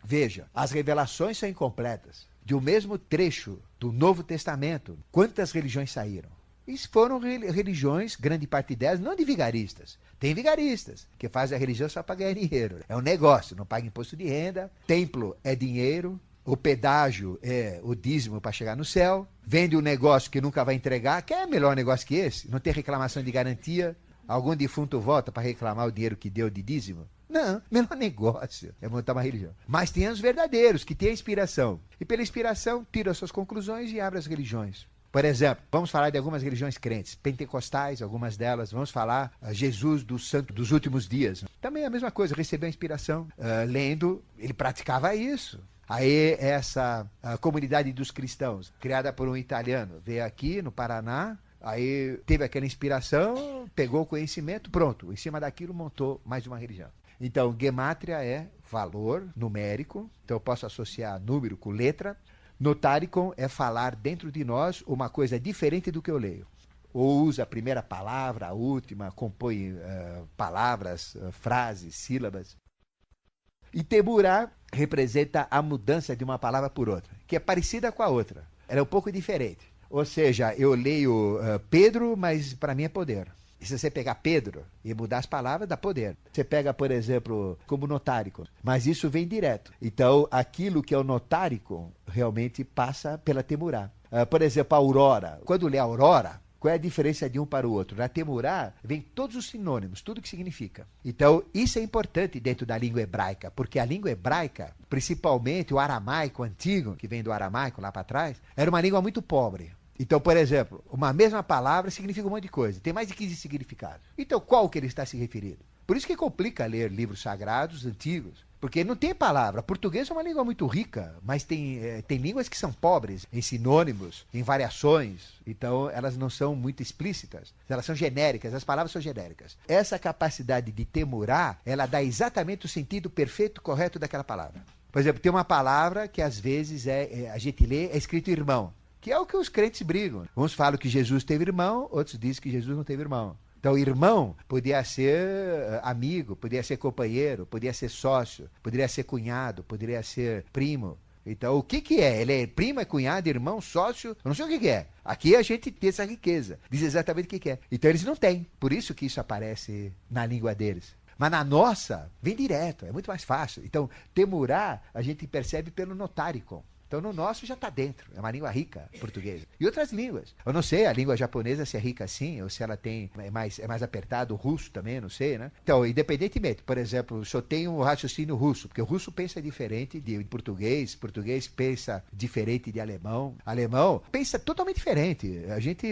Veja, as revelações são incompletas. De um mesmo trecho do Novo Testamento, quantas religiões saíram? Isso foram religiões, grande parte delas, não de vigaristas. Tem vigaristas que fazem a religião só para ganhar dinheiro. É um negócio, não paga imposto de renda, templo é dinheiro, o pedágio é o dízimo para chegar no céu, vende um negócio que nunca vai entregar, que é melhor negócio que esse, não tem reclamação de garantia, algum defunto volta para reclamar o dinheiro que deu de dízimo? Não, melhor negócio é montar uma religião. Mas tem os verdadeiros, que têm a inspiração. E pela inspiração, tiram as suas conclusões e abrem as religiões. Por exemplo, vamos falar de algumas religiões crentes, pentecostais, algumas delas, vamos falar Jesus do Santo dos Últimos Dias. Também é a mesma coisa, recebeu a inspiração, lendo, ele praticava isso. Aí essa comunidade dos cristãos, criada por um italiano, veio aqui no Paraná, aí teve aquela inspiração, pegou o conhecimento, pronto, em cima daquilo montou mais uma religião. Então, gemátria é valor numérico, então eu posso associar número com letra. Notaricon é falar dentro de nós uma coisa diferente do que eu leio. Ou usa a primeira palavra, a última, compõe palavras, frases, sílabas. E Teburá representa a mudança de uma palavra por outra, que é parecida com a outra. Ela é um pouco diferente. Ou seja, eu leio Pedro, mas para mim é poder. E se você pegar Pedro e mudar as palavras, dá poder. Você pega, por exemplo, como notárico, mas isso vem direto. Então, aquilo que é o notárico realmente passa pela Temurá. Por exemplo, a aurora. Quando lê aurora, qual é a diferença de um para o outro? Na Temurá, vem todos os sinônimos, tudo que significa. Então, isso é importante dentro da língua hebraica, porque a língua hebraica, principalmente o aramaico antigo, que vem do aramaico lá para trás, era uma língua muito pobre. Então, por exemplo, uma mesma palavra significa um monte de coisa. Tem mais de 15 significados. Então, qual que ele está se referindo? Por isso que complica ler livros sagrados antigos. Porque não tem palavra. Português é uma língua muito rica, mas tem línguas que são pobres em sinônimos, em variações. Então, elas não são muito explícitas. Elas são genéricas, as palavras são genéricas. Essa capacidade de temurar, ela dá exatamente o sentido perfeito, correto daquela palavra. Por exemplo, tem uma palavra que às vezes a gente lê, é escrito irmão. Que é o que os crentes brigam. Uns falam que Jesus teve irmão, outros dizem que Jesus não teve irmão. Então, irmão podia ser amigo, podia ser companheiro, podia ser sócio, poderia ser cunhado, poderia ser primo. Então, o que é? Ele é primo, é cunhado, irmão, sócio? Eu não sei o que é. Aqui a gente tem essa riqueza. Diz exatamente o que é. Então, eles não têm. Por isso que isso aparece na língua deles. Mas na nossa, vem direto, é muito mais fácil. Então, Temurá, a gente percebe pelo notárico. Então, no nosso já está dentro. É uma língua rica, portuguesa. E outras línguas. Eu não sei a língua japonesa se é rica assim, ou se ela tem é mais apertado. O russo também, não sei, né? Então, independentemente, por exemplo, se eu tenho um raciocínio russo, porque o russo pensa diferente de português, português pensa diferente de alemão, alemão pensa totalmente diferente.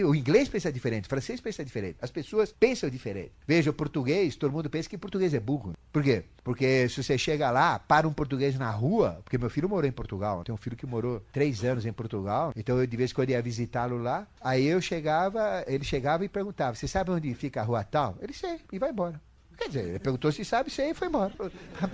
O inglês pensa diferente, o francês pensa diferente. As pessoas pensam diferente. Veja, o português, todo mundo pensa que português é burro. Por quê? Porque se você chega lá, para um português na rua, porque meu filho morou em Portugal, eu tenho um filho que morou 3 anos em Portugal, então eu de vez em quando ia visitá-lo lá, aí ele chegava e perguntava, você sabe onde fica a rua tal? Ele sei, e vai embora. Quer dizer, ele perguntou se sabe, sei, e foi embora.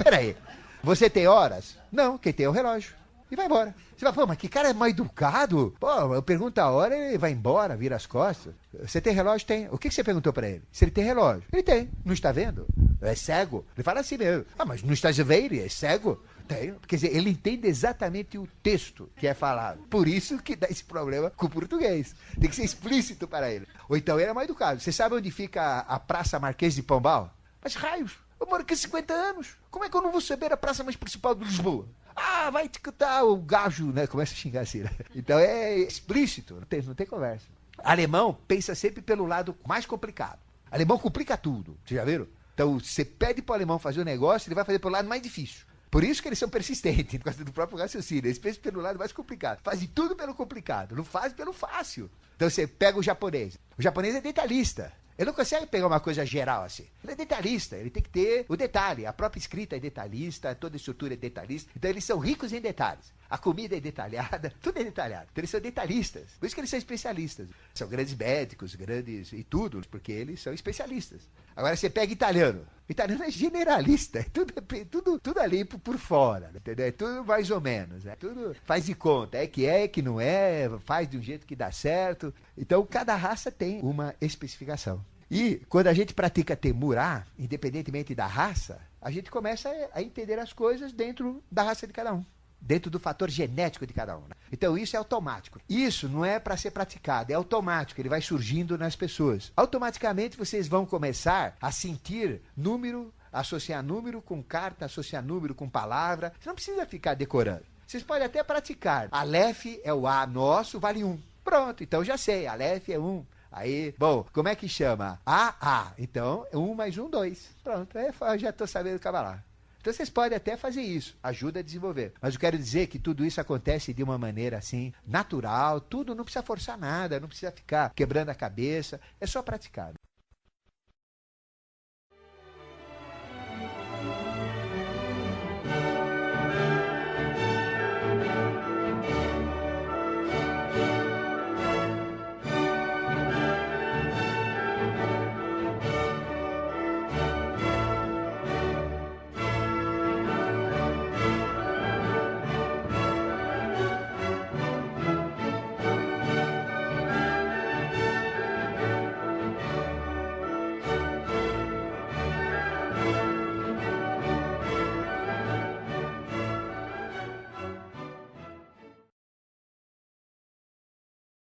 Peraí, você tem horas? Não, quem tem é o relógio. E vai embora. Você fala, pô, mas que cara é mal educado. Pô, eu pergunto a hora, ele vai embora, vira as costas. Você tem relógio? Tem. O que você perguntou para ele? Se ele tem relógio. Ele tem. Não está vendo? É cego. Ele fala assim mesmo. Ah, mas não está vendo? É cego? Tem. Quer dizer, ele entende exatamente o texto que é falado. Por isso que dá esse problema com o português. Tem que ser explícito para ele. Ou então ele é mal educado. Você sabe onde fica a Praça Marquês de Pombal? Mas raios, eu moro aqui há 50 anos. Como é que eu não vou saber a praça mais principal de Lisboa? Ah, vai te escutar o gajo, né? Começa a xingar assim, né? Então é explícito, não tem conversa. Alemão pensa sempre pelo lado mais complicado. Alemão complica tudo, vocês já viram? Então você pede para o alemão fazer um negócio, ele vai fazer pelo lado mais difícil. Por isso que eles são persistentes, por causa do próprio raciocínio. Eles pensam pelo lado mais complicado. Fazem tudo pelo complicado, não fazem pelo fácil. Então você pega o japonês. O japonês é detalhista. Ele não consegue pegar uma coisa geral assim. Ele é detalhista, ele tem que ter o detalhe. A própria escrita é detalhista, toda a estrutura é detalhista. Então eles são ricos em detalhes. A comida é detalhada, tudo é detalhado. Então eles são detalhistas. Por isso que eles são especialistas. São grandes médicos, grandes e tudo, porque eles são especialistas. Agora você pega italiano. O italiano é generalista, é tudo ali por fora, entendeu? É tudo mais ou menos, é tudo faz de conta, é que não é, faz de um jeito que dá certo. Então cada raça tem uma especificação. E quando a gente pratica temurá, independentemente da raça, a gente começa a entender as coisas dentro da raça de cada um. Dentro do fator genético de cada um. Né? Então isso é automático. Isso não é para ser praticado, é automático, ele vai surgindo nas pessoas. Automaticamente vocês vão começar a sentir número, associar número com carta, associar número com palavra. Você não precisa ficar decorando. Vocês podem até praticar. Aleph é o A nosso, vale 1. Pronto, então já sei, Aleph é 1. Aí, bom, como é que chama? A. Então, 1 mais 1, 2. Pronto, aí eu já estou sabendo cabalar. Então vocês podem até fazer isso, ajuda a desenvolver. Mas eu quero dizer que tudo isso acontece de uma maneira assim, natural, tudo, não precisa forçar nada, não precisa ficar quebrando a cabeça, é só praticar.